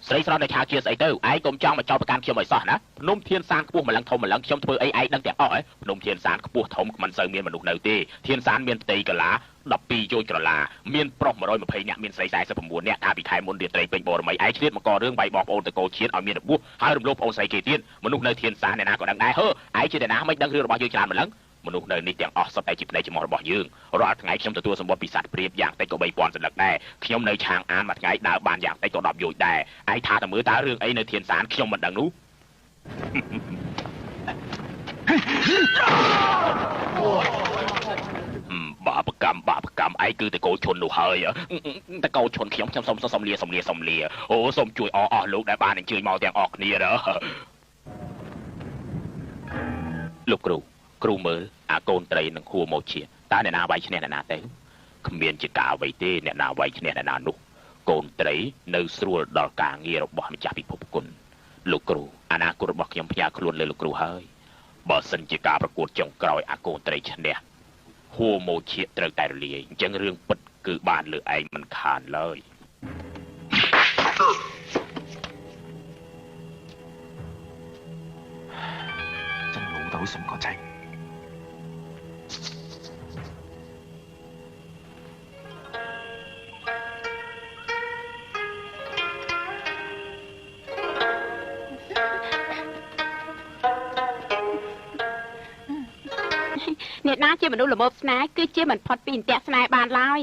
ស្រីស្រស់នៅឆាកជាស្អីទៅឯងកុំចង់មកចោលប្រកាន់ខ្ញុំឲ្យសោះណាភ្នំធានសានខ្ពស់ម្លឹងធំម្លឹងខ្ញុំធ្វើអីឯងដឹងទាំងអស់ហ៎ភ្នំធានសានខ្ពស់ធំមិនសូវមានមនុស្សនៅទេធានសានមានផ្ទៃកលា12យោជក្រឡាមានប្រុស120នាក់មានស្រី49នាក់ថាពីខែមុនរាត្រីពេញបរមីឯងឆ្លៀតមកករឿងវាយបងប្អូនតកូលជាតិឲ្យមានរបួសហើយរំលោភប្អូនស្រីគេទៀតមនុស្សនៅធានសានអ្នកណាក៏ដឹងដែរហឺឯងជាអ្នកណាមិនដឹងរឿងរបស់យើងច្រើនម្លឹងមនុស្សនៅនេះទាំងអស់សុទ្ធតែជាប្តីច្មោះរបស់យើងរាល់ថ្ងៃខ្ញុំទទួលសម្បត្តិពីសត្វព្រាបយ៉ាងតិចក៏3000សន្លឹកដែរខ្ញុំនៅឆាងអានមួយថ្ងៃដើរបានយ៉ាងតិចក៏10យោជដែរឯងថាតើមើលតើរឿងអីនៅធានសានខ្ញុំមិនដឹងនោះបាបកម្ម ចាំឯងគឺតកោឈុននោះហើយតកោឈុនខ្ញុំសុំលាអូសូមជួយអស់លោកដែលបានអញ្ជើញមកទាំងអស់គ្នាលោកគ្រូមើលអាកូនត្រីនឹងហួរមកជាតើអ្នកណាវាយឈ្នះអ្នកណាទៅគ្មានជាការអ្វីទេអ្នកណាវាយឈ្នះអ្នកណានោះកូនត្រីនៅស្រួលដល់ការងាររបស់ម្ចាស់ពិភពគុណលោកគ្រូអនាគតរបស់ខ្ញុំផ្ញើខ្លួនលើលោកគ្រូហើយបើសិនជាការប្រកួតចុងក្រោយអាកូនត្រីឈ្នះហួរមកជាត្រូវតែរលាយអញ្ចឹងរឿងពិតគឺបានលើឯងមិនខានឡើយ真老豆送個仔。អ្នកណាជាមនុស្សល្មមស្នេហ៍គឺជាមិនផុតពីអន្ទាក់ស្នេហ៍បានឡើយ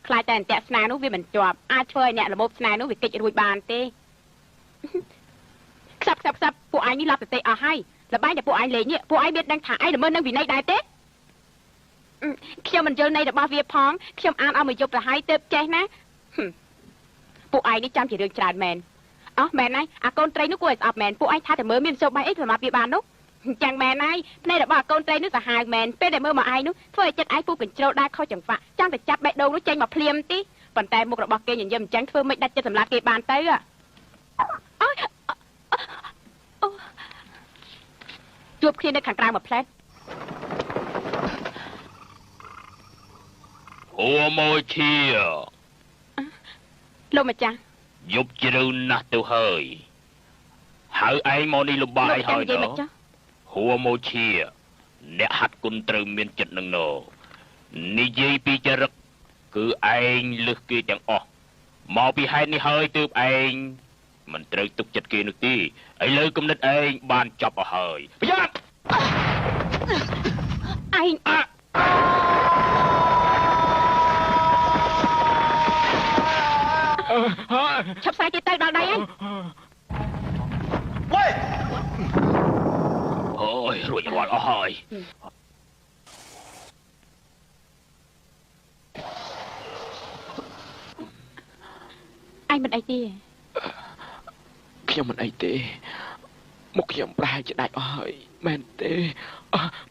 ខ្លាចតែអន្ទាក់ស្នេហ៍នោះវាមិនជាប់អាចធ្វើឲ្យអ្នកល្មមស្នេហ៍នោះវាគេចរួចបានទេខ្សាប់ពួកឯងនេះឡាប់សតិអស់ហើយលបែងតែពួកឯងលេងនេះពួកឯងមានដឹងថាឯងល្មើសនឹងវិន័យដែរទេខ្ញុំមិនយល់ន័យរបស់វាផងខ្ញុំអានឲ្យមួយយប់ទៅហើយទើបចេះណាពួកឯងនេះចាំជារឿងច្រើនមែនអោះមែនហើយអាកូនត្រីនោះគួរឲ្យស្អប់មែនពួកឯងថាតែមើលមានសូបាយអីសម្រាប់វាបាននោះចាំងមែនហើយភ្នែករបស់កូនត្រីនោះសាហាវមែនពេលដែលមើលមកឯងនោះធ្វើឲ្យចិត្តឯងពុះកញ្ជ្រោលដែរខុសចង្វាក់ចាំតែចាប់បេះដូងនោះចេញមកភ្លាមទីប៉ុន្តែមុខរបស់គេញញឹមអញ្ចឹងធ្វើមិនដាច់ចិត្តសម្លាប់គេបានទៅជួបគ្នានៅខាងក្រៅមួយផ្លែតអូមកជាលោកម្ចាស់យប់ជ្រៅណាស់ទៅហើយហៅឯងមកនេះលំបាយហើយទៅហួមកជាអ្នកហាត់គុណត្រូវមានចិត្តនឹងនិយាយពីចរិតគឺឯងលឹះគេទាំងអស់មកពីហេតុនេះហើយទើបឯងមិនត្រូវទុកចិត្តគេនោះទេឥឡូវគំនិតឯងបានចប់អស់ហើយប្រយ័ត្នឯងឆាប់ស្រាយគេទៅដល់ដៃឯងអូយរួចរាល់អស់ហើយឯងមិនអីទេខ្ញុំមិនអីទេមុខខ្ញុំប្រហែលជាដាច់អស់ហើយមែនទេ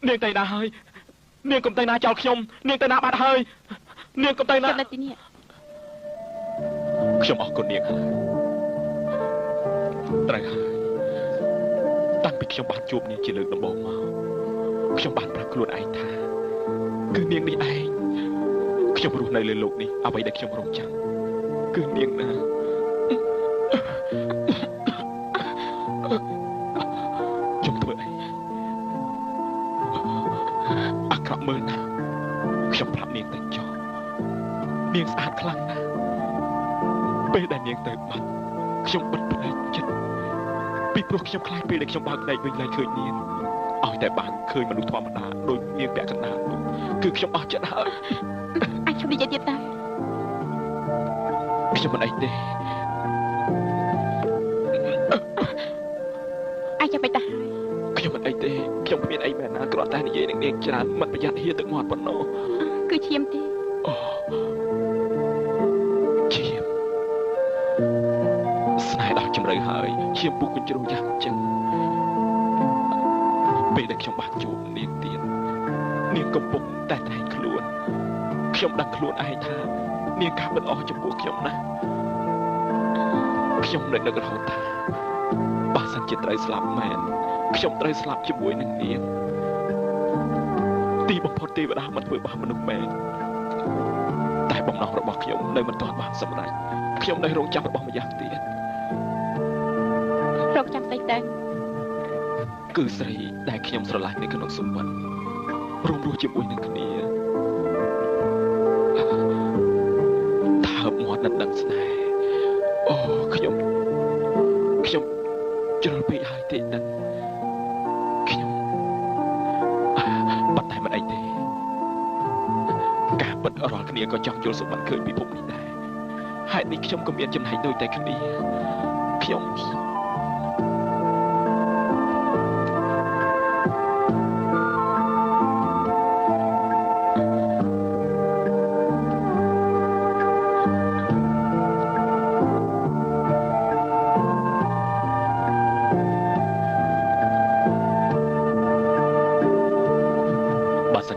នាងទៅណាហើយនាងកុំទៅណាចោលខ្ញុំនាងទៅណាបាត់ហើយនាងកុំទៅណាខ្ញុំនៅទីនេះខ្ញុំអរគុណនាងហើយត្រូវហើយតាំងពីខ្ញុំបានជួបនាងជាលើកដំបូងមកខ្ញុំបានប្រាប់ខ្លួនឯងថាគឺនាងនេះឯងខ្ញុំរស់នៅលើโลกនេះអ្វីដែលខ្ញុំរំចាំគឺនាងណាខ្ញុំធ្វើអីអាក្រក់មើលណាខ្ញុំប្រាប់នាងទៅចោលនាងស្អាតខ្លាំងណាស់ពេលដែលនាងទៅបាត់ខ្ញុំបិទភ្នែកចិត្តពីព្រោះខ្ញុំខ្លាចពេលដែលខ្ញុំបើកភ្នែកវិញឡើងឃើញនាងឲ្យតែបានឃើញមនុស្សធម្មតាដូចនាងពាក់កណ្ដាលនោះគឺខ្ញុំអស់ចិត្តហើយអាចខ្ញុំនិយាយទៀតតាខ្ញុំមិនអីទេអាចចាំបិទតាខ្ញុំមិនអីទេខ្ញុំគ្មានអីមែនណាគ្រាន់តែនិយាយនឹងនាងច្រើនមិនប្រយ័ត្នហៀទឹកមាត់ប៉ុណ្ណោះគឺឈាមទេអូឈាមស្នេហ៍ដល់ជ្រៅហើយឈាមពុះកញ្ជ្រោះយ៉ាងចឹងពេលដែលខ្ញុំបានជួបនាងទៀតនាងកំពុងតែតែងខ្លួនខ្ញុំដឹងខ្លួនឯងថានាងកាប់មិនអស់ចំពោះខ្ញុំណាខ្ញុំនៅនឹករហូតថាបើសិនជាត្រូវស្លាប់មែនខ្ញុំត្រូវស្លាប់ជាមួយនឹងនាងទីបំផុតទេវតាមិនធ្វើបាបមនុស្សមែនតែបំណងរបស់ខ្ញុំនៅមិនទាន់បានសម្រេចខ្ញុំនៅរងចាំរបស់ម្យ៉ាងទៀតរងចាំស្អីទៅគឺស្រីដែលខ្ញុំស្រឡាញ់នៅក្នុងសម្បត្តិរួមរស់ជាមួយនឹងគ្នាថាមាត់នឹងដឹងស្នេហ៍អូខ្ញុំជ្រុលពេកហើយទេដឹងខ្ញុំប៉ុន្តែមិនអីទេការពិតរាល់គ្នាក៏ចង់យល់សម្បត្តិឃើញពិភពនេះដែរហេតុនេះខ្ញុំក៏មានចំណែកដូចតែគ្នាខ្ញុំ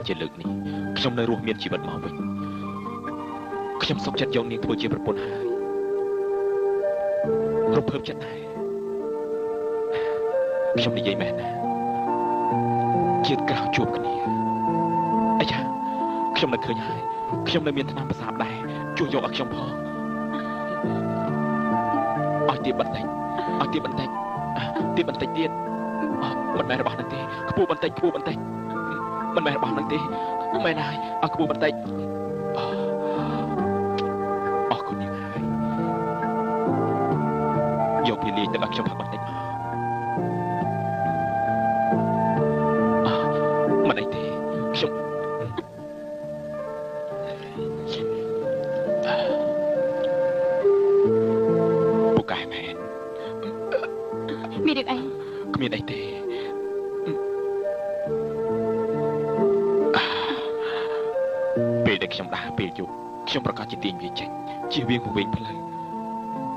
ជាលើកនេះខ្ញុំនៅរស់មានជីវិតមកវិញខ្ញុំសុខចិត្តយកនាងធ្វើជាប្រពន្ធហើយរំភើបចិត្តដែរខ្ញុំនិយាយមែនណាជាតិក្រោយជួបគ្នាអាយ៉ាខ្ញុំនៅឃើញហើយខ្ញុំនៅមានថ្នាំប្រសាទដែរជួយយកឲ្យខ្ញុំផងឲ្យទៀតបន្តិចឲ្យទៀតបន្តិចទៀតបន្តិចទៀតមិនមែនរបស់នឹងទេខ្ពស់បន្តិចមិនមែនរបស់នឹងទេមែនហើយឲ្យខ្ពស់បន្តិចអរគុណនាងហើយយកពីលាយទៅឲ្យខ្ញុំផឹកបន្តិចមកមិនអីទេខ្ញុំពូកែមែនមានរឿងអីគ្មានអីទេពេលដែលខ្ញុំដើរពេលយប់ខ្ញុំប្រកាសជាទាញវាចេញជៀសវាងពវិញផ្លូវ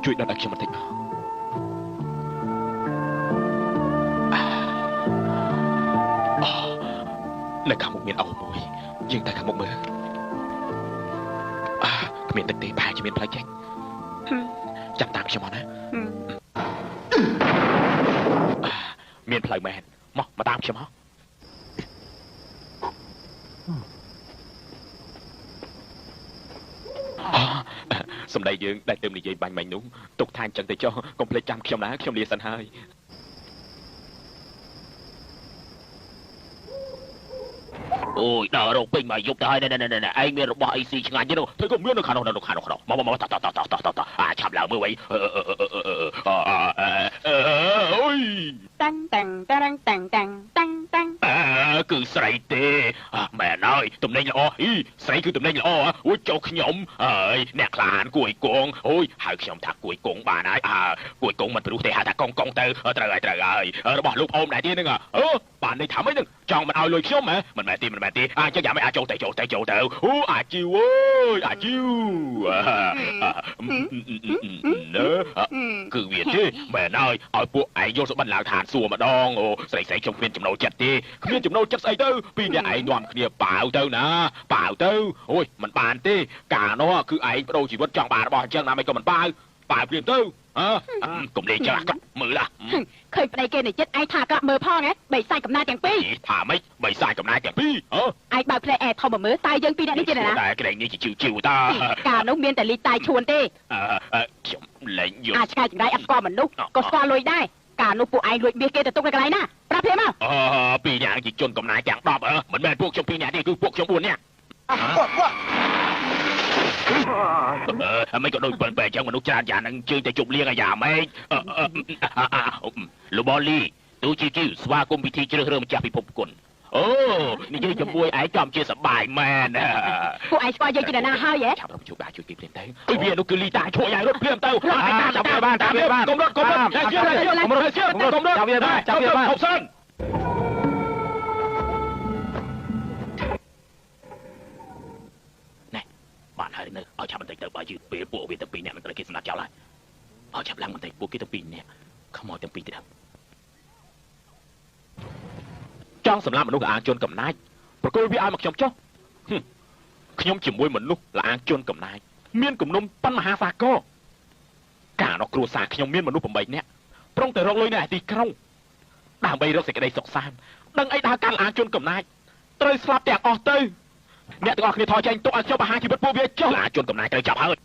ជួយដល់ឲ្យខ្ញុំបន្តិចមកនៅខាងមុខមានអោមួយយើងទៅខាងមុខមើលគ្មានទឹកទេប្រហែលជាមានផ្លូវចេញចាំតាមខ្ញុំមកណាមានផ្លូវមែនមកតាមខ្ញុំមកសម្ដីយើងដែលទៅនិយាយបាញ់មិញនោះទុកថាអញ្ចឹងទៅចុះកុំភ្លេចចាំខ្ញុំណាខ្ញុំលាសិនហើយអូយដល់រោគពេញមកយប់ទៅហើយណែឯងមានរបស់អីស៊ីឆ្ងាញ់ទេនោះធ្វើក៏មាននៅខាងនោះមកតឆាប់ឡើងមើលវិញអូយតាំងគឺស្រីទេមែនហើយទំនេញល្អស្រីគឺទំនេញល្អអូយចុះខ្ញុំអើយអ្នកខ្លានគួយកងអូយហៅខ្ញុំថាគួយកងបានហើយគួយកងមិនព្រោះទេហៅថាកងទៅត្រូវហើយរបស់លោកអ៊ំដែរទៀតហ្នឹងបានន័យថាម៉េចហ្នឹងចង់មិនឲ្យលុយខ្ញុំហ៎មិនមែនទេចឹងយ៉ាងម៉េចចូលទៅអូអាជីវអើយអាជីវគឺវាទេមែនហើយឲ្យពួកឯងយកសុបិនឡើងឋានសួរម្ដងអូស្រីខ្ញុំគ្មានចំណូលចិត្តទេគ្មានចំណូលចិត្តស្អីទៅពីអ្នកឯងនាំគ្នាប៉ាវទៅណាប៉ាវទៅអូយមិនបានទេកាលនោះគឺឯងបដូរជីវិតចង់បានរបស់អញ្ចឹងណាមិនក៏មិនប៉ាវព្រាមទៅកុំលេងចាស់កមើលឃើញប្តីគេនៅចិត្តឯងថាកមើលផងហ៎បីសាច់កំណាទាំងពីរថាម៉េចបីសាច់កំណាទាំងពីរឯងបើកផ្លែអែធំមកមើលតើយើងពីរនាក់នេះជាណាតែក្រែងនេះជាជីវតាកាលនោះមានតែលីតាយឈួនទេខ្ញុំលេងយល់ឆ្កែចង្រៃអត់ស្គាល់មនុស្សក៏ស្គាល់លុយដែរកាលនោះពួកឯងលួចមាសគេទៅទុកនៅកន្លែងណាប្រាប់ភ្លាមមកពីរនាក់ជាជនកំណាយទាំង10មិនមែនពួកខ្ញុំពីរនាក់ទេគឺពួកខ្ញុំ4នាក់មិនក៏ដូចបើអញ្ចឹងមនុស្សច្រើនយ៉ាងហ្នឹងជើងតែជប់លៀងអាយ៉ាម៉េចលោកបលីទូជីស្វាគមន៍ពិធីជ្រើសរើសម្ចាស់ពិភពគុណអូនិយាយជាមួយឯងចំជាសបាយមែនពួកឯងស្គាល់យើងជាណាហើយហ៎ចាំរំជួបជួយគេភ្លាមទៅវានោះគឺលីតាឈួរយ៉ាងរត់ភ្លាមទៅចាំវាបានកុំរត់កុំរត់ចាំវាបានហូបសិនបានហើយនៅឲ្យចាប់បន្តិចទៅបើយឺតពេលពួកវាទាំងពីរនាក់នឹងត្រូវគេសម្លាប់ចោលហើយឲ្យចាប់ឡើងបន្តិចពួកគេទាំងពីរនាក់ខ្មោចទាំងពីរទៀតចង់សម្លាប់មនុស្សអាងជន់កំណាចប្រគល់វាឲ្យមកខ្ញុំចុះខ្ញុំជាមួយមនុស្សអាងជន់កំណាចមានគំនុំប៉ុនមហាសាគរកាលនោះគ្រួសារខ្ញុំមានមនុស្ស8នាក់ប្រុងតែរកលុយនៅឯទីក្រុងដើម្បីរកសេចក្តីសុខសាន្តដឹងអីដើរកាន់អាងជន់កំណាចត្រូវស្លាប់ទាំងអស់ទៅអ្នកទាំងអស់គ្នាថយចេញទុកឲ្យខ្ញុំបរិហារជីវិតពួកវាចុះអាជនកំណាយត្រូវចាប់ហើយ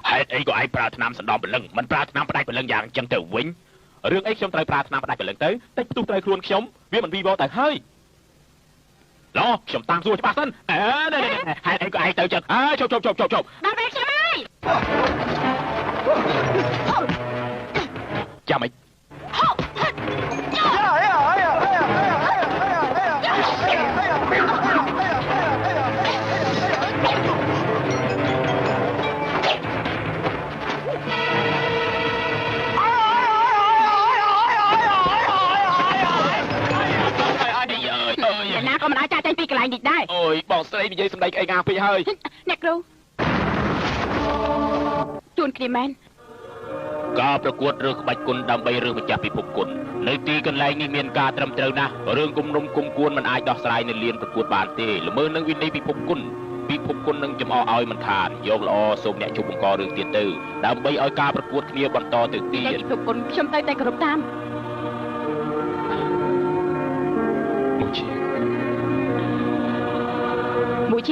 ហេតុអីក៏ឯងប្រើថ្នាំសណ្ដំព្រលឹងមិនប្រើថ្នាំផ្ដាច់ព្រលឹងយ៉ាងអញ្ចឹងទៅវិញរឿងអីខ្ញុំត្រូវប្រើថ្នាំផ្ដាច់ព្រលឹងទៅតិចផ្ទុះត្រូវខ្លួនខ្ញុំវាមិនវីវទៅហើយឡោខ្ញុំតាមសួរច្បាស់សិនហេតុអីក៏ឯងទៅចឹងជប់ដល់ពេលខ្ញុំហើយចាំមិនក៏មិនអាចចាចេញពីកន្លែងនេះដែរអូយបងស្រីនិយាយសម្ដីក្អីងាពេកហើយអ្នកគ្រូជួនគ្នាមែន ការប្រកួតរឿងក្បាច់គុណដើម្បីរឿងម្ចាស់ពិភពគុណនៅទីកន្លែងនេះមានការត្រឹមត្រូវណាស់រឿងគំនុំគុំគួនមិនអាចដោះស្រាយនៅលានប្រកួតបានទេល្មើនឹងវិន័យពិភពគុណនឹងចំអកឲ្យមិនខានយកល្អសូមអ្នកជប់បង្ករឿងទៀតទៅដើម្បីឲ្យការប្រកួតគ្នាបន្តទៅទៀត ពិភពគុណខ្ញុំទៅតែគោរពតាម មួយជា មួយជ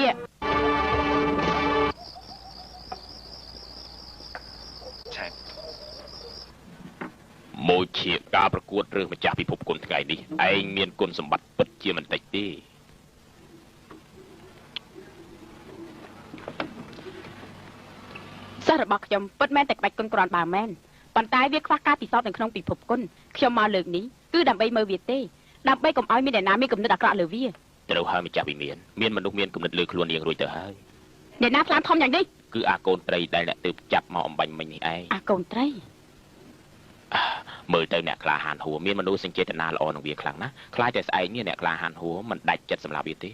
ាការប្រកួតរឿងម្ចាស់ពិភពគុណថ្ងៃនេះឯងមានគុណសម្បត្តិពិតជាមិនតិចទេសិស្សរបស់ខ្ញុំពិតមែនតែក្បាច់គុណគ្រាន់បើមែនប៉ុន្តែវាខ្វះការពិសោធន៍នៅក្នុងពិភពគុណខ្ញុំមកលើកនេះគឺដើម្បីមើលវាទេដើម្បីកុំឲ្យមានអ្នកណាមានគំនិតអាក្រក់លើវា ត្រូវហើយម្ចាស់វិមានមានមនុស្សមានគំនិតលើខ្លួននាងរួចទៅហើយ អ្នកណាស្លាមធំយ៉ាងនេះ គឺអាកូនត្រីដែលអ្នកទើបចាប់មកអំបញ្ញមិញនេះឯង អាកូនត្រី មើលទៅអ្នកក្លាហានហួរមានមនុស្សសេចក្ដីចេតនាល្អនឹងវាខ្លាំងណាស់ខ្លាចតែស្អែកនេះអ្នកក្លាហានហួរមិនដាច់ចិត្តសម្រាប់វាទេ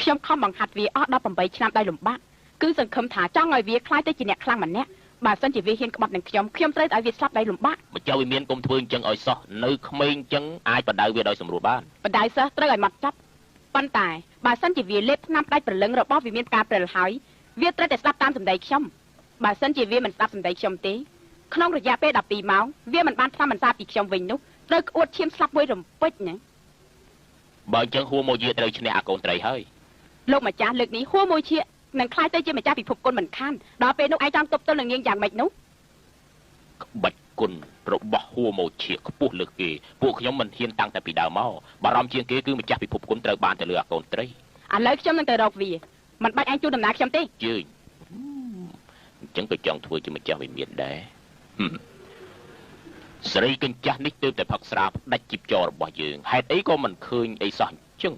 ខ្ញុំខំបង្ហាត់វាអស់18ឆ្នាំដោយលំបាកគឺសង្ឃឹមថាចង់ឲ្យវាខ្លាចទៅជាអ្នកខ្លាំងម្នាក់បើសិនជាវាហ៊ានក្បត់នឹងខ្ញុំត្រូវឲ្យវាស្លាប់ដោយលំបាក ម្ចាស់វិមានកុំធ្វើអញ្ចឹងឲ្យសោះនៅក្មេងអញ្ចឹងអាចបដៅវាដោយសម្រួលបាន បដៅសិស្សត្រូវឲ្យមកចាប់ប៉ុន្តែបើសិនជាវាលេបថ្នាំផ្ដាច់ព្រលឹងរបស់វាមានការព្រិលហើយវាត្រូវតែស្ដាប់តាមសម្ដីខ្ញុំបើសិនជាវាមិនស្ដាប់សម្ដីខ្ញុំទេក្នុងរយៈពេល12ម៉ោងវាមិនបានថ្នាំមិនសាពីខ្ញុំវិញនោះត្រូវក្អួតឈាមស្លាប់មួយរំពេចណា បើអញ្ចឹងហួរមកយាត្រូវឈ្នះអាកូនត្រីហើយ លោកម្ចាស់លើកនេះហួរមួយឈៀកនឹងខ្លាចទៅជាម្ចាស់ពិភពគុណមិនខានដល់ពេលនោះឯងចង់ទប់ទល់នឹងនាងយ៉ាងម៉េចនោះ ក្បាច់គុណរបស់ហួរមកឈៀកខ្ពស់លើសគេពួកខ្ញុំមិនហ៊ានតាំងតែពីដើមមកបារម្ភជាងគេគឺម្ចាស់ពិភពគុណត្រូវបានទៅលើអាកូនត្រី ឥឡូវខ្ញុំនឹងទៅរកវាមិនបាច់ឯងជួយដំណើរខ្ញុំទេ ជើញអញ្ចឹងក៏ចង់ធ្វើជាម្ចាស់វិមានដែរស្រីកញ្ចាស់នេះទើបតែផឹកស្រាផ្ដាច់ជីបចររបស់យើងហេតុអីក៏មិនឃើញអីសោះអញ្ចឹង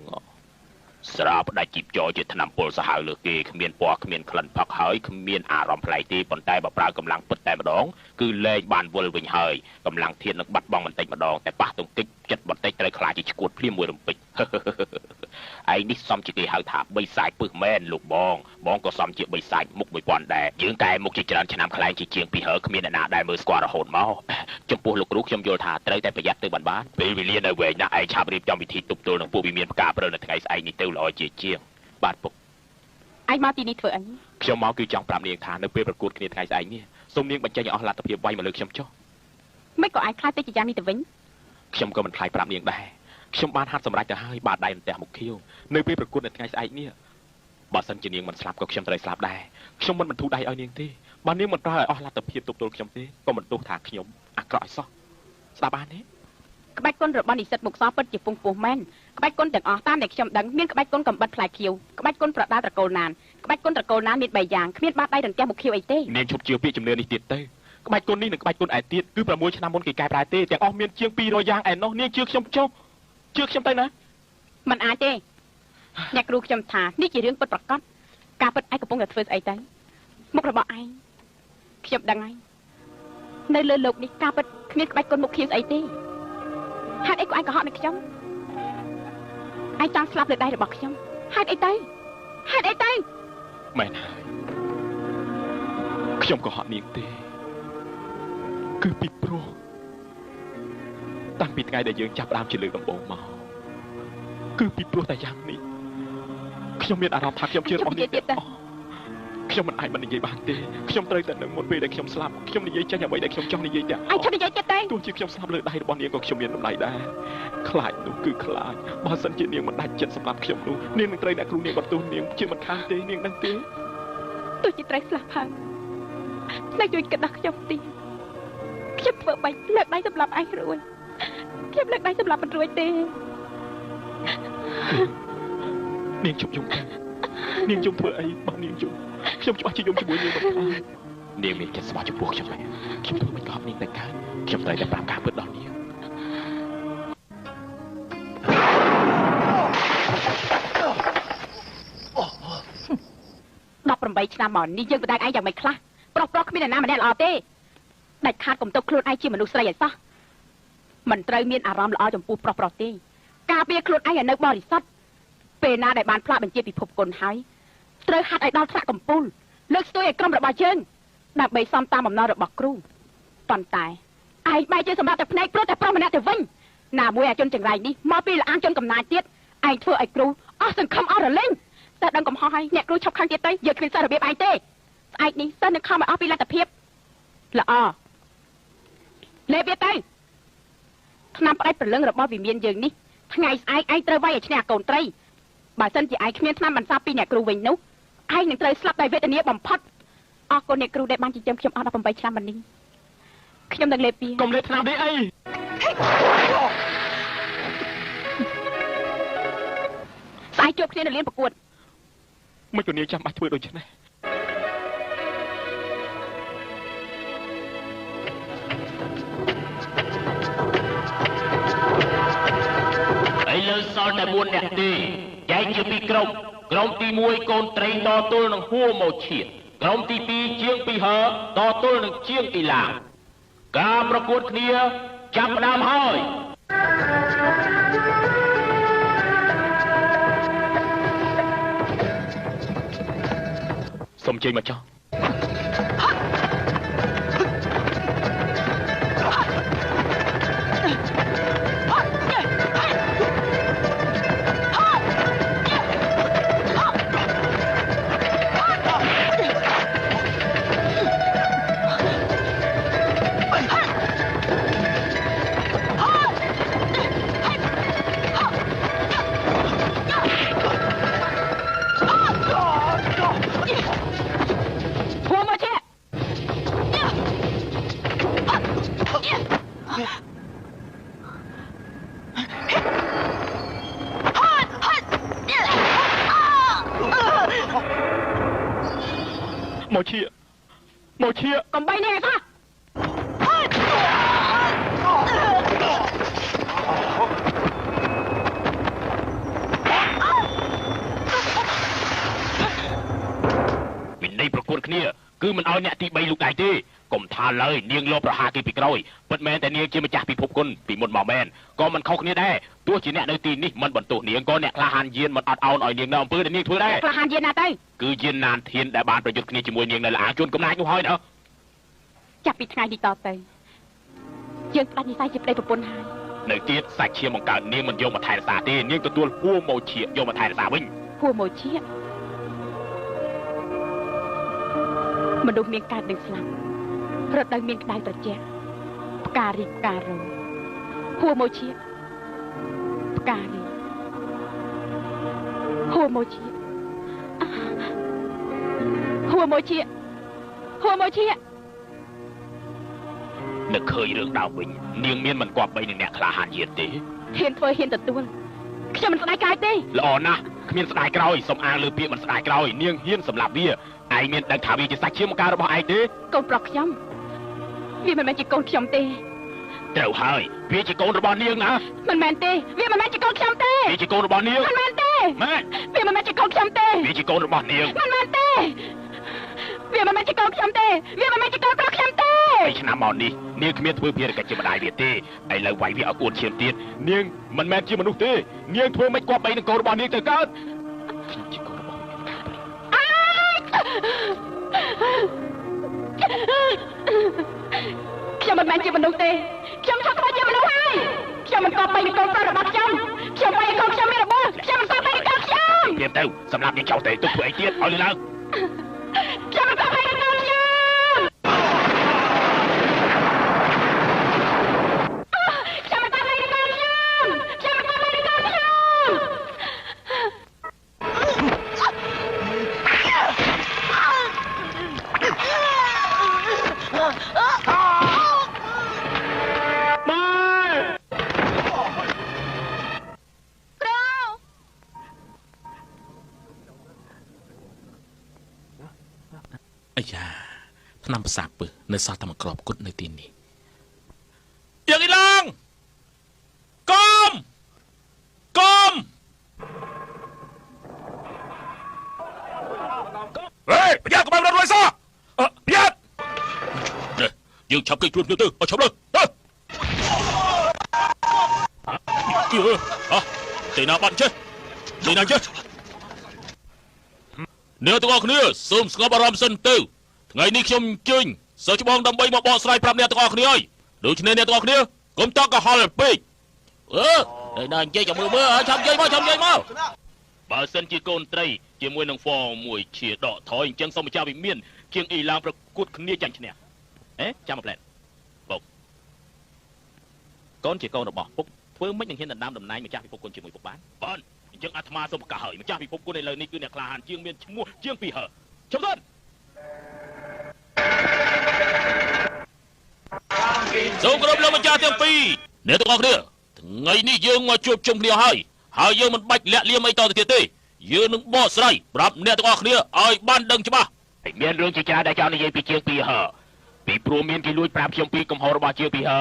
ស្រាផ្ដាច់ជីបចរជាថ្នាំពុលសាហាវលើគេគ្មានពណ៌គ្មានក្លិនផឹកហើយគ្មានអារម្មណ៍ប្លែកទេប៉ុន្តែបើប្រើកម្លាំងពិតតែម្ដងគឺលែងបានវល់វិញហើយកម្លាំងធាតុនឹងបាត់បង់បន្តិចម្ដងតែប៉ះទង្គិចចិត្តបន្តិចត្រូវខ្លាចជាឈួតភ្លាមមួយរំពេច ឯនេះសំជាគេហៅថាបិសាចពឹសមែនលោកបងក៏សំជាបិសាចមុខ1000ដែរយើងតែមុខជាច្រើនឆ្នាំខ្លែងជាជាងពីហើគ្មានអ្នកណាដែលមើលស្គាល់រហូតមកចំពោះលោកគ្រូខ្ញុំយល់ថាត្រូវតែប្រយ័ត្នទៅបានពេលវេលានៅវែងណាស់ឯងឆាប់រៀបចំពិធីទប់ទល់នឹងពួកវិមានផ្កាព្រើនៅថ្ងៃស្អែកនេះទៅល្អជាជាងបាទពុក ឯងមកទីនេះធ្វើអី ខ្ញុំមកគឺចង់ប្រាប់នាងថានៅពេលប្រកួតគ្នាថ្ងៃស្អែកនេះសូមនាងបញ្ចេញឲ្យអស់លទ្ធភាពវាយមកលើខ្ញុំចុះ មិនក៏ឯងខ្លាចទៅជាយ៉ាងនេះទៅវិញ ខ្ញុំក៏មិនខ្លាចប្រាប់នាងដែរខ្ញុំបានហាត់សម្រេចទៅហើយបាទដៃផ្ទះមុខខៀវនៅពេលប្រកួតនៅថ្ងៃស្អែកនេះបើសិនជានាងមិនស្លាប់ក៏ខ្ញុំត្រូវស្លាប់ដែរខ្ញុំមិនបន្ធូរដៃឲ្យនាងទេបើនាងមិនប្រើឲ្យអស់លទ្ធភាពទប់ទល់ខ្ញុំទេក៏មិនទោសថាខ្ញុំអាក្រក់ឲ្យសោះស្ដាប់បានទេ ក្បាច់គុណរបស់និស្សិតមុខសពិតជាពងពោះមែនក្បាច់គុណទាំងអស់តាមដែលខ្ញុំដឹងមានក្បាច់គុណកំបិតផ្លែខៀវក្បាច់គុណប្រដាល់ត្រកូលណានក្បាច់គុណត្រកូលណានមាន3យ៉ាងគ្មានបាតដៃរន្ទះមុខខៀវអីទេ នាងឈប់ជឿពាក្យជំនឿនេះទៀតទៅក្បាច់គុណនេះនិងក្បាច់គុណឯទៀតគឺ6ឆ្នាំមុនគេកែប្រែទេទាំងអស់មានជាង200យ៉ាងឯណោះនាងជឿខ្ញុំចុះជឿខ្ញុំទៅណា មិនអាចទេអ្នកគ្រូខ្ញុំថានេះជារឿងពិតប្រាកដការពិតឯងកំពុងតែធ្វើស្អីទៅមុខរបស់ឯងខ្ញុំដឹងហើយនៅលើលោកនេះការពិតគ្មានក្បាច់គុណមុខខៀវស្អីទេហេតុអីក៏ឯងកុហកនឹងខ្ញុំឯងចង់ស្លាប់លើដៃរបស់ខ្ញុំហេតុអីទៅមែនហើយខ្ញុំក៏ហត់នាងទេគឺពីព្រោះតាំងពីថ្ងៃដែលយើងចាប់ផ្ដើមជាលើកដំបូងមកគឺពីព្រោះតែយ៉ាងនេះខ្ញុំមានអារម្មណ៍ថាខ្ញុំជឿរបស់នាងទៀតខ្ញុំមិនអាចមិននិយាយបានទេខ្ញុំត្រូវតែនឹងមុនពេលដែលខ្ញុំស្លាប់ខ្ញុំនិយាយចេញអ្វីដែលខ្ញុំចង់និយាយតែឯងឈប់និយាយទៀតទេ ទោះជាខ្ញុំស្លាប់លើដៃរបស់នាងក៏ខ្ញុំមានតម្លៃដែរខ្លាចនោះគឺខ្លាចបើសិនជានាងមិនដាច់ចិត្តសម្រាប់ខ្ញុំនោះនាងនឹងត្រូវអ្នកគ្រូនាងបន្ទោសនាងជាមិនខានទេនាងដឹងទេ ទោះជាត្រូវស្លាប់ហើយតែជួយគិតដល់ខ្ញុំទីខ្ញុំធ្វើបាច់លើកដៃសម្រាប់ឯងរួចខ្ញុំលើកដៃសម្រាប់មិនរួចទេ នាងជុំយំនាងជុំធ្វើអីបើនាងជុំខ្ញុំច្បាស់ជាយំជាមួយនាងមិនខាននាងមានចិត្តស្មោះចំពោះខ្ញុំហើយខ្ញុំធ្វើមិនខកនាងតែកើតខ្ញុំត្រូវតែប្រាប់ការពិតដល់នាង 18ឆ្នាំមកនេះយើងបដៅឯងយ៉ាងម៉េចខ្លះប្រុសគ្មានអ្នកណាម្នាក់ល្អទេដាច់ខាតកុំទុកខ្លួនឯងជាមនុស្សស្រីឲ្យសោះមិនត្រូវមានអារម្មណ៍ល្អចំពោះប្រុសទេការពារខ្លួនឯងឲ្យនៅបរិសុទ្ធពេលណាដែលបានផ្លាកបញ្ជាពិភពគុណហើយត្រូវហាត់ឲ្យដល់ថ្នាក់កំពូលលើកស្ទួយឲ្យក្រុមរបស់យើង ដើម្បីសំតាមបំណងរបស់គ្រូប៉ុន្តែឯងបែរជាសម្រាប់តែភ្នែកព្រោះតែប្រុសម្នាក់ទៅវិញណាមួយអាជនចង្រៃនេះមកពីលអាងជនកំណាចទៀតឯងធ្វើឲ្យគ្រូអស់សង្ឃឹមអស់រលែងតែដឹងកំហុសហើយអ្នកគ្រូឈប់ខាងទៀតទៅយកគ្មានសាររបៀបឯងទេស្អែកនេះសិននឹងខំឲ្យអស់ពីលទ្ធភាពល្អលេបវាទៅឆ្នាំផ្ដាច់ព្រលឹងរបស់វិមានយើងនេះថ្ងៃស្អែកឯងត្រូវវាយឲ្យឈ្នះកូនត្រីបើសិនជាឯងគ្មានឆ្នាំបន្សាប់ពីអ្នកគ្រូវិញនោះឯងនឹងត្រូវស្លាប់ដោយវេទនាបំផុតអរគុណអ្នកគ្រូដែលបានចិញ្ចឹមខ្ញុំអស់18ឆ្នាំមកនេះខ្ញុំនឹងលេបវាកុំលេបឆ្នាំនេះអីស្អែកជួបគ្នានៅលានប្រកួតមិនជំនាញចាំបាច់ធ្វើដូច្នេះឥឡូវសល់តែ4នាក់ទេចែកជា2ក្រុមក្រុមទី1កូនត្រីតទល់នឹងហួរមកឈៀតក្រុមទី2ជាងពីហើតទល់នឹងជាងទីឡាការប្រកួតគ្នាចាប់ផ្ដើមហើយសូមជើញមកចុះមកឈៀកំបីនេះឯងថាវិន័យប្រកួតគ្នាគឺមិនឲ្យអ្នកទី3លូកដៃទេកុំថាឡើយនាងលោប្រហាគេពីក្រោយពិតមែនតែនាងជាម្ចាស់ពិភពគុណពីមុនមកមែនក៏មិនខុសគ្នាដែរទោះជាអ្នកនៅទីនេះមិនបន្ទោសនាងក៏អ្នកក្លាហានយានមិនអត់ឱនឲ្យនាងនៅអំពើដែលនាងធ្វើដែរក្លាហានយានណាទៅគឺយានណានធានដែលបានប្រយុទ្ធគ្នាជាមួយនាងនៅលអាជួនកំណាចនោះហើយណាចាប់ពីថ្ងៃនេះតទៅយើងផ្ដាច់និស័យជាប្តីប្រពន្ធហើយនៅទៀតសាច់ឈាមបង្កើតនាងមិនយកមកថែរក្សាទេនាងទទួលហួរមកឈៀយកមកថែរក្សាវិញហួរមកឈៀមនុស្សមានកើតនឹងស្លាប់រត់ដោយមានក្តៅត្រជាក់ផ្ការីផ្ការោហួរមកឈៀផ្ការីហួរមកឈៀហួរមកឈៀហួរមកឈៀនឹកឃើញរឿងដើមវិញនាងមានមិនគប្បីនឹងអ្នកក្លាហានយានទេហ៊ានធ្វើហ៊ានទទួលខ្ញុំមិនស្ដាយក្រោយទេល្អណាស់គ្មានស្ដាយក្រោយសំអាងលើពាក្យមិនស្ដាយក្រោយនាងហ៊ានសម្លាប់វាឯងមានដឹងថាវាជាសាច់ឈាមបង្ការរបស់ឯងទេកូនប្រុសខ្ញុំវាមិនមែនជាកូនខ្ញុំទេត្រូវហើយវាជាកូនរបស់នាងណាមិនមែនទេវាមិនមែនជាកូនខ្ញុំទេវាជាកូនរបស់នាងមិនមែនទេម៉ែវាមិនមែនជាកូនខ្ញុំទេវាជាកូនរបស់នាងមិនមែនទេវាមិនមែនជាកូនខ្ញុំទេវាមិនមែនជាកូនប្រុសខ្ញុំទេ2ឆ្នាំមកនេះនាងគ្មានធ្វើភារកិច្ចជាម្ដាយវាទេឥឡូវវាយវាឲ្យអួនឈាមទៀតនាងមិនមែនជាមនុស្សទេនាងធ្វើមិនគប្បីនឹងកូនរបស់នាងទៅកើតជាកូនរបស់ខ្ញុំមិនមែនជាមនុស្សទេខ្ញុំថាខ្លាចជាមនុស្សហើយខ្ញុំមិនគប្បីនឹងកូនប្រុសរបស់ខ្ញុំវាយកូនខ្ញុំមានរបួសខ្ញុំមិនគប្បីនឹងកូនខ្ញុំទៀតទៅសម្រាប់នាងចោលទៅទុកធ្វើអីទៀតឲ្យលឺឡើងខ្ញុំមិនគប្បីនឹងកូនខ្ញុំថ្នាំប្រសាទពឹសនៅសល់តែមួយគ្រាប់គត់នៅទីនេះយើងអីឡងកុំហេប្រយ័ត្នកុំឲ្យរត់រួយសោះប្រយ័ត្នយើងឆាប់គេខ្លួនទៅឲ្យឆាប់លើទីណាបាត់ចេះអ្នកទាំងអស់គ្នាសូមស្ងប់អារម្មណ៍សិនទៅ ថ្ងៃនេះខ្ញុំអញ្ជើញសិស្សច្បងដើម្បីមកបកស្រាយប្រាប់អ្នកទាំងអស់គ្នាហើយដូច្នេះអ្នកទាំងអស់គ្នាកុំតក់កុហលពេកនៅណានិយាយចាំមើលឆាប់និយាយមកបើសិនជាកូនត្រីជាមួយនឹងហ្វមួយជាដកថយអញ្ចឹងសូមម្ចាស់វិមានជាងអ៊ីឡាងប្រកួតគ្នាចាញ់ឈ្នះចាំមកផ្លែពុកកូនជាកូនរបស់ពុកធ្វើមិននឹងហ៊ានដណ្ដើមតំណែងម្ចាស់ពិភពគុណជាមួយពុកបានអញ្ចឹងអាត្មាសូមប្រកាសហើយម្ចាស់ពិភពគុណឥឡូវនេះគឺអ្នកក្លាហានជាងមានឈ្មោះជាងពីហើជុំសិនសូមគោរពលោកម្ចាស់ទាំងពីរអ្នកទាំងអស់គ្នាថ្ងៃនេះយើងមកជួបជុំគ្នាហើយយើងមិនបាច់លាក់លៀមអីតទៅទៀតទេយើងនឹងបកស្រាយប្រាប់អ្នកទាំងអស់គ្នាឲ្យបានដឹងច្បាស់មានរឿងជាច្រើនដែលចង់និយាយពីជាងពីហើពីព្រោះមានគេលួចប្រាប់ខ្ញុំពីកំហុសរបស់ជាងពីហើ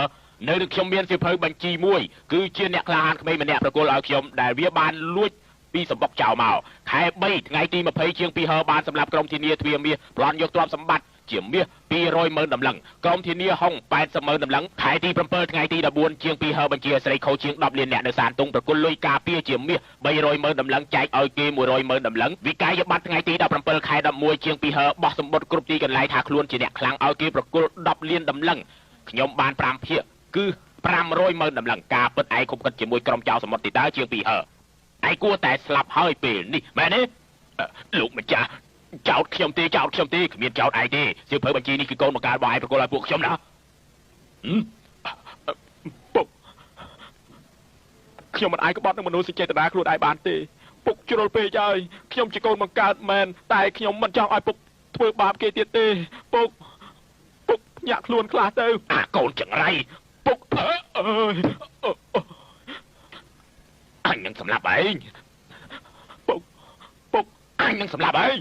នៅនឹងខ្ញុំមានសៀវភៅបញ្ជីមួយគឺជាអ្នកក្លាហានក្មេងម្នាក់ប្រគល់ឲ្យខ្ញុំដែលវាបានលួចពីសម្បុកចោលមកខែ3ថ្ងៃទី20ជាងពីហើបានសម្រាប់ក្រុមធានាទ្វារមាសប្លន់យកទ្រព្យសម្បត្តិជាមាស200,000តម្លឹងក្រុមធានាហុង80,000តម្លឹងខែទី7ថ្ងៃទី14ជាងពីហើបញ្ជាស្រីខូជាង10លានអ្នកនៅសានតុងប្រគល់លុយការពារជាមាស300,000តម្លឹងចែកឲ្យគេ100,000តម្លឹងវិក័យប័ត្រថ្ងៃទី17ខែ11ជាងពីហើបោះសម្បត្តិគ្រប់ទីកន្លែងថាខ្លួនជាអ្នកខ្លាំងឲ្យគេប្រគល់10លានតម្លឹងខ្ញុំបាន5ភាគគឺ500,000តម្លឹងការពិតឯងគប់គិតជាមួយក្រុមចៅសមុទ្រទីតើជាងពីហើឯងគួរតែស្លាប់ហើយពេលនេះមែនទេលោកម្ចាស់ចោតខ្ញុំទេគ្មានចោតឯងទេសៀវភៅបញ្ជីនេះគឺកូនបង្កើតរបស់ឯងប្រគល់ឲ្យពួកខ្ញុំណាពុកខ្ញុំមិនអាចក្បត់នឹងមនុស្សសេចក្ដីខ្លួនឯងបានទេពុកជ្រុលពេកហើយខ្ញុំជាកូនបង្កើតមែនតែខ្ញុំមិនចង់ឲ្យពុកធ្វើបាបគេទៀតទេពុកញាក់ខ្លួនខ្លះទៅកូនចង្រៃពុកអើយអញនឹងសម្លាប់ឯងពុកអញនឹងសម្លាប់ឯង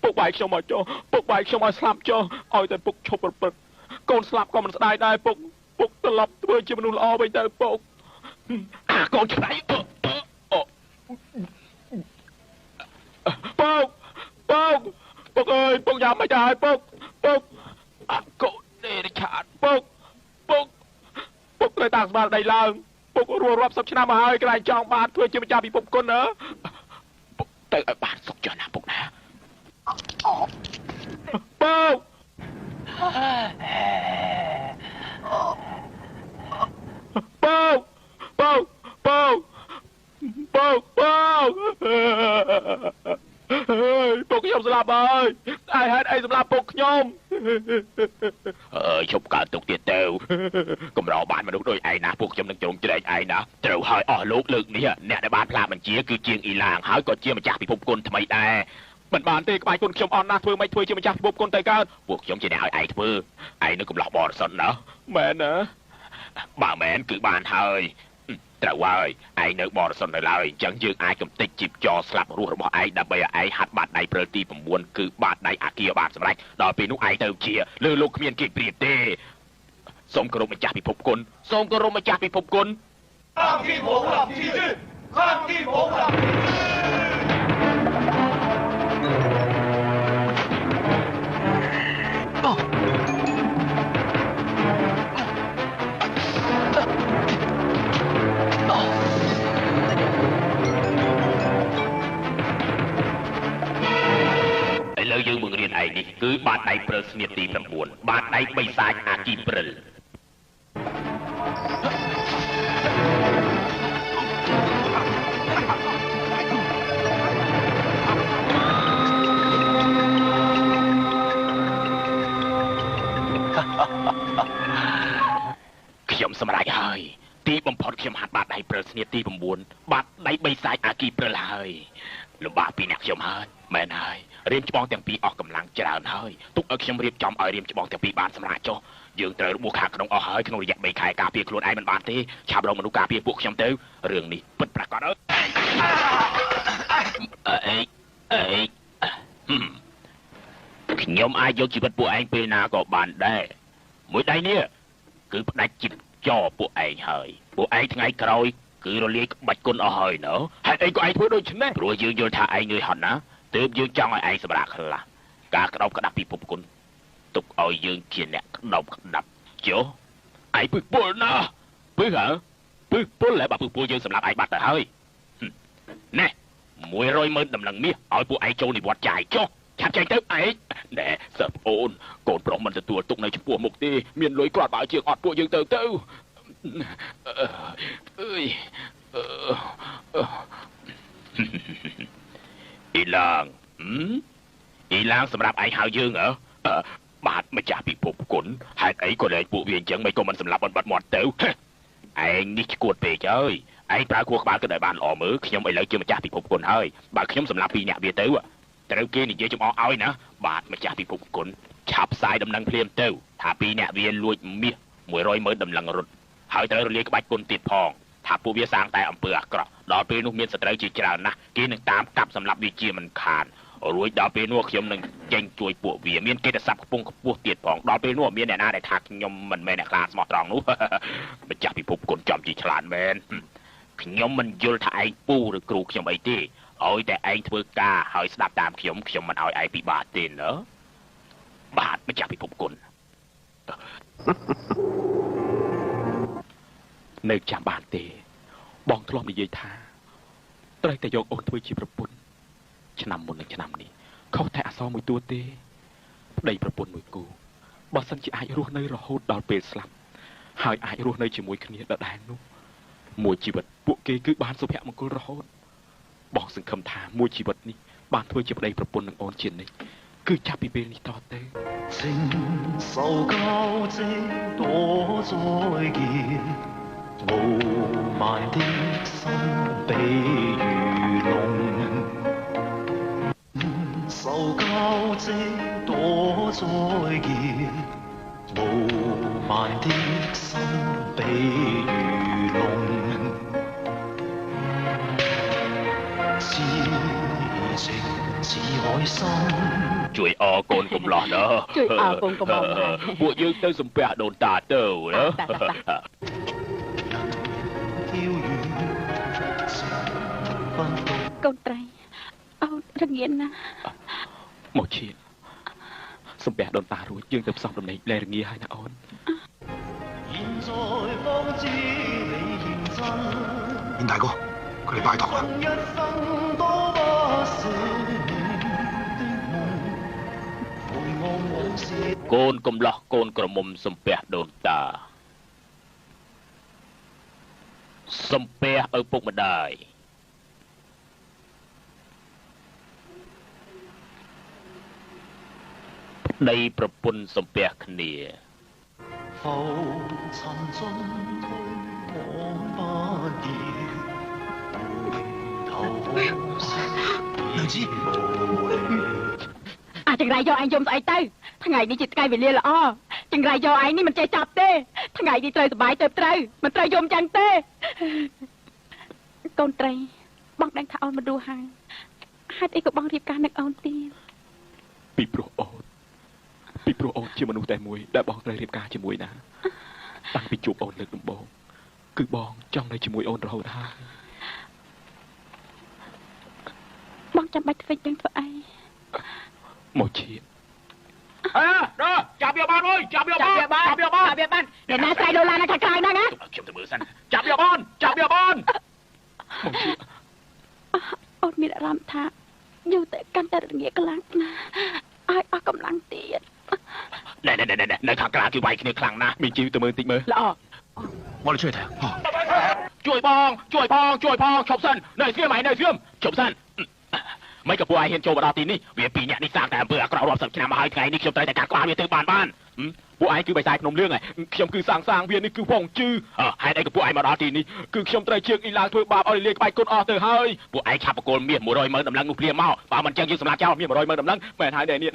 ពុកបាយខ្ញុំមកចុះពុកបាយខ្ញុំឲ្យស្លាប់ចុះឲ្យតែពុកឈប់ប្រព្រឹត្តកូនស្លាប់ក៏មិនស្ដាយដែរពុកត្រឡប់ធ្វើជាមនុស្សល្អវិញទៅពុកកូនឆ្លៃពុកអើយពុកយ៉ាប់មិនដែរពុកកូនទេឆាតពុកត្រូវតាំងស្មារតីឡើងពុករស់រាប់សិបឆ្នាំមកហើយក្រែងចង់បានធ្វើជាម្ចាស់ពិភពគុណណាពុកទៅឲ្យបានសុខចុះណាពុកណាពុកពុកខ្ញុំស្លាប់ហើយឯហេតុអីសម្លាប់ពុកខ្ញុំជប់កើតទុកទៀតទៅកម្របានមនុស្សដូចឯងណាពួកខ្ញុំនឹងជ្រុំជ្រែកឯងណាត្រូវហើយអស់លោកលើកនេះអ្នកដែលបានផ្លាកបញ្ជាគឺជាងអ៊ីឡាងហើយក៏ជាម្ចាស់ពិភពគុណថ្មីដែរមិនបានទេក្បាច់គុណខ្ញុំអន់ណាស់ធ្វើមិនធ្វើជាម្ចាស់ពិភពគុណទៅកើតពួកខ្ញុំជាអ្នកឲ្យឯងធ្វើឯងនឹងកំឡោះបរិសុទ្ធណាមែនណាបើមែនគឺបានហើយត្រូវហើយឯងនៅបរិសុទ្ធនៅឡើយអញ្ចឹងយើងអាចកំទេចជីបចរស្លាប់រស់របស់ឯងដើម្បីឲ្យឯងហាត់បាតដៃព្រើលទី9គឺបាតដៃអាគារបានសម្រេចដល់ពេលនោះឯងទៅជាលើលោកគ្មានគេព្រៀបទេសូមគោរពម្ចាស់ពិភពគុណ抗击魔法体制抗击魔法យើងបង្រៀនឯងនេះគឺបាតដៃព្រើលស្នៀតទី9បាតដៃបិសាចអាគីព្រិលខ្ញុំសម្រេចហើយទីបំផុតខ្ញុំហាត់បាតដៃព្រើលស្នៀតទី9បាតដៃបិសាចអាគីព្រិលហើយលំបាកពីអ្នកខ្ញុំហើយមែនហើយរៀមច្បងទាំងពីរអស់កម្លាំងច្រើនហើយទុកឲ្យខ្ញុំរៀបចំឲ្យរៀមច្បងទាំងពីរបានសម្រេចចុះយើងត្រូវរបួសខាងក្នុងអស់ហើយក្នុងរយៈ3ខែការពារខ្លួនឯងមិនបានទេឆាប់រកមនុស្សការពារពួកខ្ញុំទៅរឿងនេះពិតប្រាកដខ្ញុំអាចយកជីវិតពួកឯងពេលណាក៏បានដែរមួយដៃនេះគឺផ្ដាច់ជីបចរពួកឯងហើយពួកឯងថ្ងៃក្រោយគឺរលាយក្បាច់គុណអស់ហើយណ៎ហេតុអីក៏ឯងធ្វើដូច្នេះព្រោះយើងយល់ថាឯងនឿយហត់ណាទើបយើងចង់ឲ្យឯងសម្រាកខ្លះការក្តោបក្តាប់ពិភពគុណទុកឲ្យយើងជាអ្នកក្តោបក្តាប់ចុះឯងពឹសពុលណាពឹសពុលបើពឹសពុលយើងសម្រាប់ឯងបាត់ទៅហើយណែ100,000តម្លឹងមាសឲ្យពួកឯងចូលនិវត្តន៍ចាយចុះ ឆាប់ចេញទៅឯងណែសិស្សប្អូនកូនប្រុសមិនទទួលទុកនៅចំពោះមុខទេមានលុយគ្រាន់បើជាងអត់ពួកយើងទៅអើយអ៊ីឡាងសម្រាប់ឯងហៅយើងហ៎បាទម្ចាស់ពិភពគុណហេតុអីក៏លែងពួកវាអញ្ចឹងមិនក៏មិនសម្លាប់បាត់មាត់ទៅឯងនេះឈួតពេកហើយឯងប្រើខួរក្បាលគិតឲ្យបានល្អមើលខ្ញុំឥឡូវជាម្ចាស់ពិភពគុណហើយបើខ្ញុំសម្លាប់ពីរអ្នកវាទៅត្រូវគេនិយាយចំអកឲ្យណាបាទម្ចាស់ពិភពគុណឆាប់ផ្សាយដំណឹងភ្លាមទៅថាពីរអ្នកវាលួចមាស100,000ដំឡឹងរត់ហើយត្រូវរលាយក្បាច់គុណទៀតផងថាពួកវាសាងតែអំពើអាក្រក់ដល់ពេលនោះមានសត្រូវជាច្រើនណាស់គេនឹងតាមកាប់សម្លាប់វាជាមិនខានរួចដល់ពេលនោះខ្ញុំនឹងចេញជួយពួកវាមានកិត្តិស័ព្ទខ្ពង់ខ្ពស់ទៀតផងដល់ពេលនោះមានអ្នកណាដែលថាខ្ញុំមិនមែនអ្នកខ្លាចស្មោះត្រង់នោះម្ចាស់ពិភពគុណចំជាឆ្លាតមែនខ្ញុំមិនយល់ថាឯងពូឬគ្រូខ្ញុំអីទេឲ្យតែឯងធ្វើការហើយស្ដាប់តាមខ្ញុំមិនឲ្យឯងពិបាកទេណាបាទម្ចាស់ពិភពគុណនៅចាំបានទេបងធ្លាប់និយាយថាត្រូវតែយកអូនធ្វើជាប្រពន្ធឆ្នាំមុននឹងឆ្នាំនេះខុសតែអសរមួយតួទេប្តីប្រពន្ធមួយគូបើសិនជាអាចរស់នៅរហូតដល់ពេលស្លាប់ហើយអាចរស់នៅជាមួយគ្នាដដែលនោះមួយជីវិតពួកគេគឺបានសុភមង្គលរហូតបងសង្ឃឹមថាមួយជីវិតនេះបានធ្វើជាប្តីប្រពន្ធនឹងអូនជានិច្ចគឺចាប់ពីពេលនេះតទៅ情愁交織多再見，傲慢的心比如龍。愁交織多再見，傲慢的心比如龍。痴情似海深。ជួយអរកូនកុំលោះណាជួយអរកូនកុំអរពួកយើងទៅសំពះដូនតាទៅណាកូនត្រីអូនរងាណាស់មកឈៀនសំពះដូនតារួចយើងទៅផ្សំដំណេកលែរងាហើយណាអូន袁大哥，佢哋拜堂啦。កូនកំឡោះកូនក្រមុំសំពះដូនតាសំពះឪពុកម្ដាយប្តីប្រពន្ធសំពះគ្នាចង្រៃយកឯងយំស្អីទៅថ្ងៃនេះជាថ្ងៃវេលាល្អចង្រៃយកឯងនេះមិនចេះចាប់ទេថ្ងៃនេះត្រូវសុបាយទៅត្រូវមិនត្រូវយំចឹងទេកូនត្រីបងដឹងថាអូនមិនរស់ហើយហេតុអីក៏បងរៀបការនឹកអូនទៀតពីព្រោះអូនជាមនុស្សតែមួយដែលបងត្រូវរៀបការជាមួយណាតាំងពីជួបអូនលើកដំបូងគឺបងចង់នៅជាមួយអូនរហូតហើយបងចាំបាច់ធ្វើចឹងធ្វើអីមកឈៀនដល់ចាប់វាបានអើយចាប់វាបានអ្នកណាស្រ័យដុល្លារនៅខាងក្រៅហ្នឹងណាខ្ញុំទៅមើលសិនចាប់វាបានមកឈៀនអូនមានអារម្មណ៍ថាយូរតែកាន់តែរងាខ្លាំងណាស់ឲ្យអស់កម្លាំងទៀតណែនៅខាងក្រៅគេវាយគ្នាខ្លាំងណាស់មានជីវទៅមើលតិចមើលល្អ我哋出去睇下。ជួយផងឈប់សិននៅស្ងៀមឈប់សិនមិនក៏ពួកឯងហ៊ានចូលមកដល់ទីនេះវាពីរអ្នកនេះសាងតែអំពើអាក្រក់រាប់សិបឆ្នាំមកហើយថ្ងៃនេះខ្ញុំត្រូវតែកាត់ក្បាលវាទៅបានពួកឯងគឺបិសាចភ្នំលឿងហើយខ្ញុំគឺសាងវានេះគឺផងជឺហេតុអីក៏ពួកឯងមកដល់ទីនេះគឺខ្ញុំត្រូវជើងអ៊ីឡាធ្វើបាបឲ្យលាយក្បាច់គុណអស់ទៅហើយពួកឯងឆាប់បកគលមាស100,000ដំឡឹងនោះភ្លាមមកបើមិនចឹងយើងសម្រាប់ចោលមាស100,000ដំឡឹងមែនហើយដែរនេះ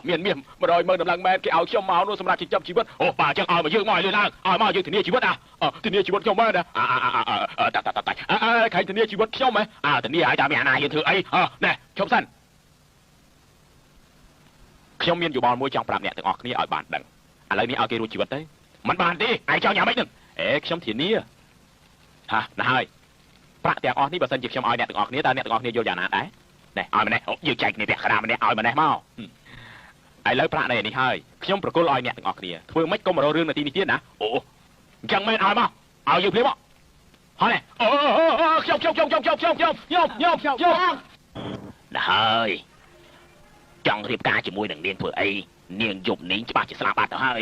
មានមាស100,000ដំឡឹងមែនគេឲ្យខ្ញុំមកនោះសម្រាប់ចិញ្ចឹមជីវិតអូបើចឹងឲ្យមកយើងមកលឿនឡើងឲ្យមកយើងធានាជីវិតធានាជីវិតខ្ញុំមែនតាខៃធានាជីវិតខ្ញុំហ៎ធានាឲ្យតែមានអាណាហ៊ានធ្វើអីណែឈប់សិនខ្ញុំមានយោបល់មួយចង់ប្រាប់អ្នកទាំងអស់គ្នាឲ្យបានដឹងឥឡូវនេះឲ្យគេរួចជីវិតទៅមិនបានទេឯងចង់យ៉ាងម៉េចនឹងខ្ញុំធានាណាហើយប្រាក់ទាំងអស់នេះបើសិនជាខ្ញុំឲ្យអ្នកទាំងអស់គ្នាតើអ្នកទាំងអស់គ្នាយល់យ៉ាងណាដែរណែឲ្យម្នេះយើងចែកគ្នាពាក់កណ្ដាលម្នេះឲ្យម្នេះមកឥឡូវប្រាក់នេះហើយខ្ញុំប្រគល់ឲ្យអ្នកទាំងអស់គ្នាធ្វើម៉េចកុំរករឿងនាទីនេះទៀតណាអូអញ្ចឹងមែនឲ្យមកឲ្យយើងភ្លាមមកហើយណែខ្ញុំណាហើយ ចង់រៀបការជាមួយនឹងនាងធ្វើអីនាងយប់នេះច្បាស់ជាស្លាប់បាត់ទៅហើយ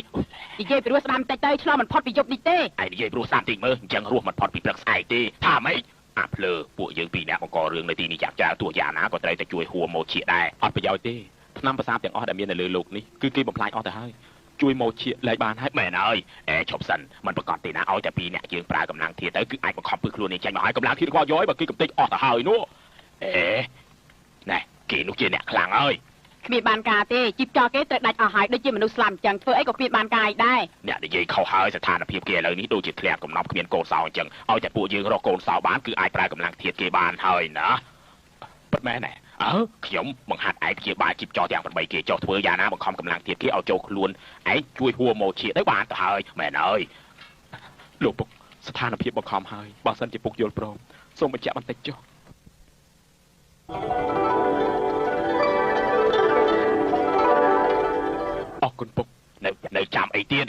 និយាយពីរសស្ដាំតិចទៅឆ្លោះមិនផុតពីយប់នេះទេ ឯនិយាយព្រោះស្ដាប់តិចមើលអញ្ចឹងរស់មិនផុតពីព្រឹកស្អែកទេថាម៉េចអាភ្លើពួកយើងពីរនាក់បង្ករឿងនៅទីនេះចាក់ចោលទោះយ៉ាងណាក៏ត្រូវតែជួយហួរម៉ូឈៀដែរអត់ប្រយោជន៍ទេថ្នាំប្រសាទទាំងអស់ដែលមាននៅលើโลกនេះគឺគេបំផ្លាញអស់ទៅហើយជួយម៉ូឈៀលែងបានហើយមែនហើយឈប់សិនមិនប្រកាសទេណាឲ្យតែពីរនាក់យើងប្រើកម្លាំងធាតុទៅគឺអាចបង្ខំពឹសខ្លួននេះចេញមកឲ្យកម្លាំងធាតុរបស់យកឲ្យបើគេកំទេចអស់ទៅហើយនោះណែគេនោះជាអ្នកខ្លាំងហើយ គ្មានបានការទេជីបចោលគេត្រូវដាច់អស់ហើយដូចជាមនុស្សស្លាប់អញ្ចឹងធ្វើអីក៏គ្មានបានការអីដែរ អ្នកនិយាយខុសហើយស្ថានភាពគេឥឡូវនេះដូចជាធ្លាក់កំណប់គ្មានកូនសោអញ្ចឹងឲ្យតែពួកយើងរកកូនសោបានគឺអាចប្រើកម្លាំងធាតុគេបានហើយណាពិតមែនទេខ្ញុំបង្ហាត់ឯងព្យាបាលជីបចោលទាំង8គេចោះធ្វើយ៉ាងណាបង្ខំកម្លាំងធាតុគេឲ្យចូលខ្លួនឯងជួយហួរម៉ូឈៀទៅបានទៅហើយមែនហើយលោកពុកស្ថានភាពបង្ខំហើយបើសិនជាពុកយល់ព្រមសូមបញ្ជាក់បន្តិចចុះ អរគុណពុកនៅចាំអីទៀត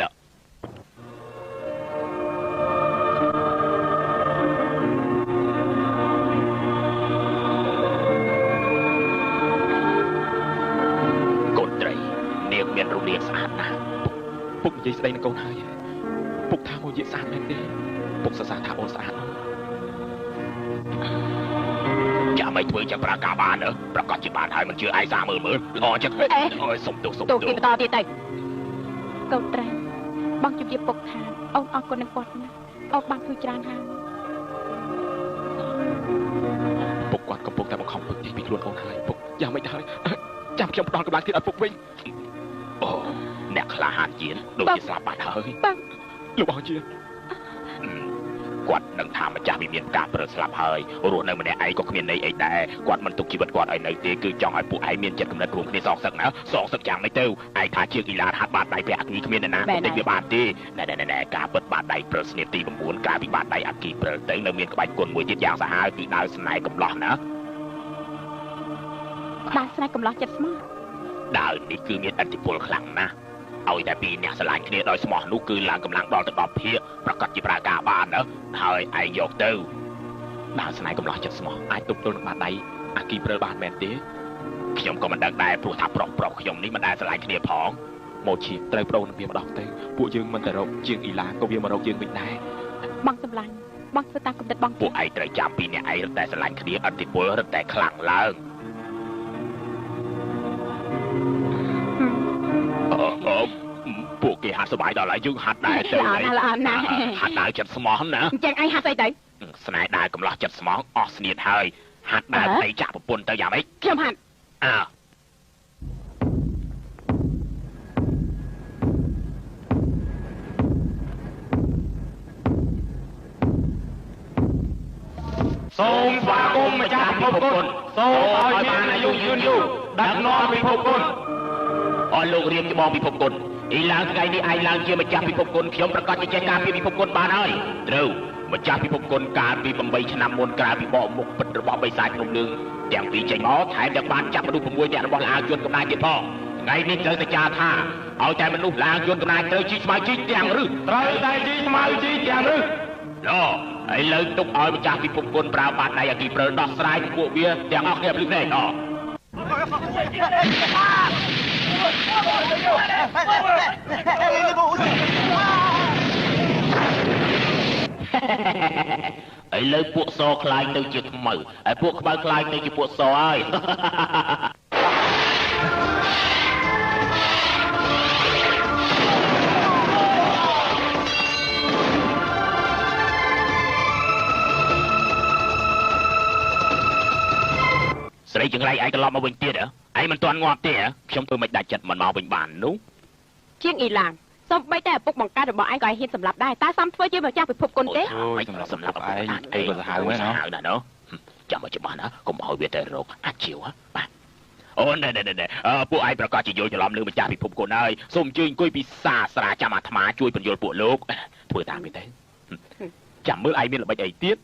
កូនត្រីនាងមានរូបរាងស្អាតណាស់ពុកនិយាយស្ដីនឹងកូនហើយពុកថាមកនិយាយស្អាតមែនទេពុកសរសើរថាអូនស្អាតចាំមិនធ្វើចាំប្រាការបានប្រកាសជាបានហើយមិនជឿឯងសាមើលល្អចឹងអូយសុំទោស ទូគេបន្តទៀតទៅកូនត្រីបងជម្រាបពុកថាអូនអរគុណនឹងគាត់ណាអូនបានជួយច្រើនហើយ ពុកគាត់កំពុងតែបង្ខំពឹកពីខ្លួនអូនហើយពុកយ៉ាងមិនហើយចាំខ្ញុំផ្ដល់កម្លាំងទៀតឲ្យពុកវិញអូអ្នកក្លាហានជាងដូចជាស្លាប់បាត់ហើយលោកអរជាគាត់នឹងថាម្ចាស់វិមានការប្រើស្លាប់ហើយរស់នៅម្នាក់ឯងក៏គ្មានន័យអីដែរគាត់មិនទុកជីវិតគាត់ឲ្យនៅទេគឺចង់ឲ្យពួកឯងមានចិត្តគំនិតរួមគ្នាសងសឹកណាសងសឹកយ៉ាងម៉េចទៅឯងថាជាកីឡាហាត់បាតដៃព្រះអគ្គីគ្មានណាទេវាបានទេណែការពិតបាតដៃប្រើស្នៀតទី9ការវិបាតដៃអគ្គីប្រើទៅនៅមានក្បាច់គុណមួយទៀតយ៉ាងសាហាវគឺដើរស្នែកំឡោះណា ដើរស្នែកំឡោះចិត្តស្មោះ ដើរនេះគឺមានឥទ្ធិពលខ្លាំងណាស់ឲ្យតែពីរអ្នកស្រឡាញ់គ្នាដោយស្មោះនោះគឺឡើងកម្លាំងដល់ទៅ10ភាគប្រកាសជាប្រើការបានណាហើយឯងយកទៅដើរស្នែកំឡោះចិត្តស្មោះអាចទប់ទល់នឹងបាតដៃអគ្គីប្រើបានមែនទេខ្ញុំក៏មិនដឹងដែរព្រោះថាប្រុសខ្ញុំនេះមិនដែលស្រឡាញ់គ្នាផងមកឈៀត្រូវប្រូននឹងវាម្ដងទៅពួកយើងមិនទៅរកជាងអ៊ីឡាក៏វាមករកយើងវិញដែរ បងសម្លាញ់បងធ្វើតាមគំនិតបង ពួកឯងត្រូវចាំពីអ្នកឯងរត់តែស្រឡាញ់គ្នាឥទ្ធិពលរត់តែខ្លាំងឡើង ពួកគេហាត់សบายដល់ហើយយើងហាត់ដែរទៅល្អណាស់ហាត់ដើរចិត្តស្មោះណាអញ្ចឹងឯងហាត់ស្អីទៅស្នេហ៍ដើរកំឡោះចិត្តស្មោះអស់ស្នៀតហើយហាត់ដើរទៅចាក់ប្រពន្ធទៅយ៉ាងម៉េចខ្ញុំហាត់សូមស្វាគមន៍ម្ចាស់ពិភពគុណសូមឲ្យបានអាយុយឺនយូរដឹកនាំពិភពគុណអរលោករៀបច្បងពិភពគុណអ៊ីឡើងថ្ងៃនេះឯងឡើងជាម្ចាស់ពិភពគុណខ្ញុំប្រកាសជាចេះការពីពិភពគុណបានហើយត្រូវម្ចាស់ពិភពគុណកាលពី8ឆ្នាំមុនក្រៅពីបកមុខពិតរបស់បិសាចភ្នំលឿងទាំងពីរចេញមកថែមទាំងបានចាប់មនុស្ស6នាក់របស់ឡាវយន្តកំណាចទៀតផងថ្ងៃនេះត្រូវតែចារថាឲ្យតែមនុស្សឡាវយន្តកំណាចត្រូវជីស្មៅជីទាំងរឹសត្រូវតែជីស្មៅជីទាំងរឹសឥឡូវទុកឲ្យម្ចាស់ពិភពគុណប្រើបាតដៃអគីប្រើដោះស្រាយពួកវាទាំងអស់គ្នាភ្លឺភ្នែកឥឡូវពួកសខ្លាយទៅជាខ្មៅហើយពួកខ្មៅខ្លាយទៅជាពួកសហើយស្រីចង្រៃឯងត្រឡប់មកវិញទៀតហ៎ឯងមិនទាន់ងាប់ទេហ៎ខ្ញុំធ្វើមិនដាច់ចិត្តមិនមកវិញបាននោះជាងអ៊ីឡាងសូម្បីតែឪពុកបង្កើតរបស់ឯងក៏ឲ្យហ៊ានសម្លាប់ដែរតើសមធ្វើជាម្ចាស់ពិភពគុណទេអូយសម្លាប់ឯងអីក៏សាហាវមែនណាចាំមកច្បាស់ណាកុំឲ្យវាទៅរកអាជីវបាទអូណែពួកឯងប្រកាសជាយល់ច្រឡំលើម្ចាស់ពិភពគុណហើយសូមអញ្ជើញអង្គុយពិសាស្រាចាំអាត្មាជួយបញ្យល់ពួកលោកធ្វើតាមនេះទៅចាំមើលឯងមានល្បិចអីទៀត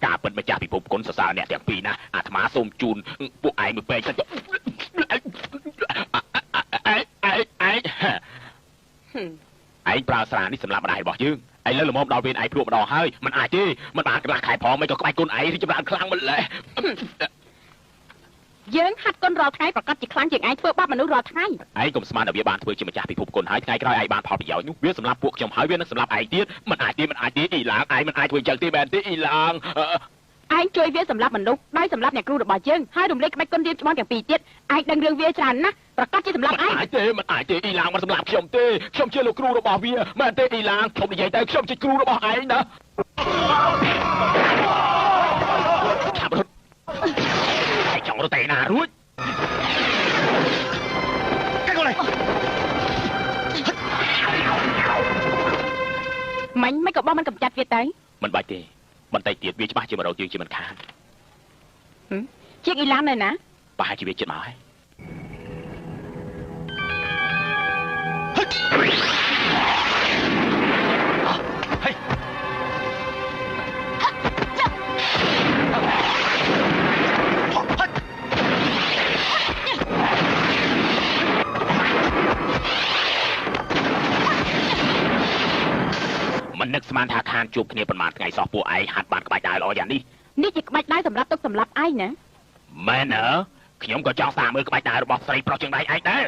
ការពិតម្ចាស់ពិភពគុណសរសើរអ្នកទាំងពីរណាអាត្មាសូមជូនពួកឯងមួយពេកទៅឯងប្រើស្រានេះសម្រាប់ម្ដាយរបស់យើងឥឡូវល្មមដល់ពេលឯងព្រួតម្ដងហើយមិនអាចទេមិនបានកន្លះខែផងមិនក៏ក្បាច់គុណឯងរីចម្រើនខ្លាំងម្ល៉េះ យើងហាត់គុណរាល់ថ្ងៃប្រកាសជាខ្លាំងជាងឯងធ្វើបាបមនុស្សរាល់ថ្ងៃ ឯងកុំស្មានថាវាបានធ្វើជាម្ចាស់ពិភពគុណហើយថ្ងៃក្រោយឯងបានផលប្រយោជន៍នោះវាសម្រាប់ពួកខ្ញុំហើយវានឹងសម្រាប់ឯងទៀតមិនអាចទេអ៊ីឡាងឯងមិនអាចធ្វើចឹងទេមែនទេអ៊ីឡាង ឯងជួយវាសម្រាប់មនុស្សដោយសម្រាប់អ្នកគ្រូរបស់យើងហើយរំលែកក្បាច់គុណរៀបច្បងទាំងពីរទៀតឯងដឹងរឿងវាច្រើនណាស់ប្រកាសជាសម្រាប់ឯង មិនអាចទេអ៊ីឡាងមិនសម្រាប់ខ្ញុំទេខ្ញុំជាលោកគ្រូរបស់វាមែនទេអ៊ីឡាងខ្ញុំនិយាយទៅខ្ញុំជាគ្រូរបស់ឯងណាឆាប់រត់ឯងចង់រត់ទៅណារួច 跟過嚟。 មិនក៏បងមិនកំចាត់វាទៅ មិនបាច់ទេបន្តិចទៀតវាច្បាស់ជាមករកយើងជាមិនខាន ជាងអ៊ីឡាននៅណា ប្រហែលជាវាចិត្តមកហើយ មិននឹកស្មានថាខានជួបគ្នាប៉ុន្មានថ្ងៃសោះពួកឯងហាត់បានក្បាច់ដើរល្អយ៉ាងនេះ នេះជាក្បាច់ដែរសម្រាប់ទុកសម្រាប់ឯងណា មែនអើខ្ញុំក៏ចង់សាកមើលក្បាច់ដើររបស់ស្រីប្រុសជាងដៃឯងដែរ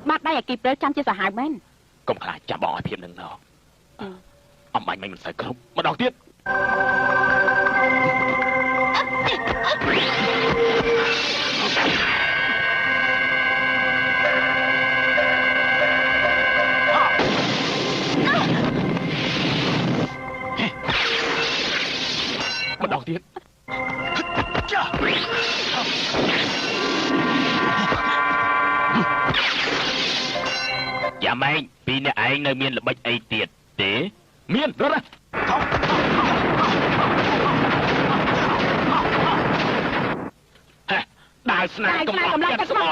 បាត់ដៃអាគីព្រើចាំជាសាហាវមែនក ុំខ្លាចចាប់បងឲ្យភាពនឹងណោអំបាញ់មិនសូវគ្រប់ម្ដងទៀត ម្ដងទៀត យ៉ាម៉េងពីអ្នកឯងនៅមានល្បិចអីទៀតទេមានរត់ដើរស្នាកំឡុងចិត្តស្មោះ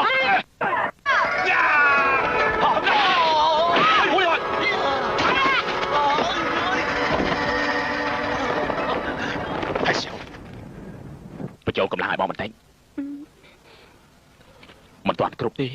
បញ្ចូលកម្លាំងឲ្យបងបន្តិចមិនទាន់គ្រប់ទេ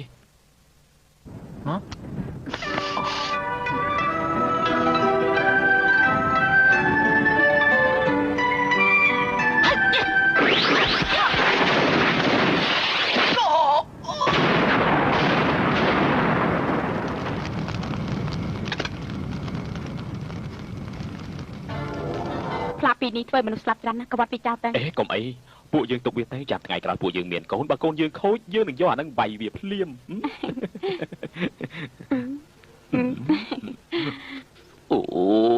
ផ្លាកពីនេះធ្វើមនុស្សស្លាប់ច្រើនណាស់ក្បត់ពីចោលទៅ អេកុំអីពួកយើងទុកវាទៅចាំថ្ងៃក្រោយពួកយើងមានកូនបើកូនយើងខូចយើងនឹងយកអានឹងវាយវាភ្លាម អូ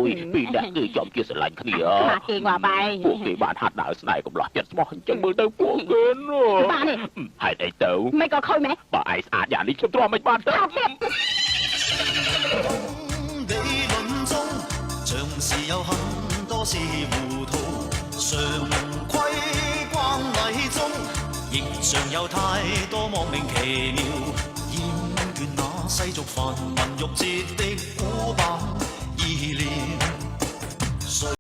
យពីអ្នកគឺចំជាស្រឡាញ់គ្នា ខ្លាចគេងាប់បាយ ពួកគេបានហាត់ដើរស្នេហ៍កំឡោះចិត្តស្មោះអញ្ចឹងមើលទៅពួកគេណាហេតុអីទៅ មិនក៏ខូចមែន បើឯងស្អាតយ៉ាងនេះខ្ញុំទ្រាំមិនបានទៅ ថោកទៀត 理論中，像是有很多是糊塗，常規慣例中，亦常有太多莫名其妙，厭倦那世俗繁文縟節的古板。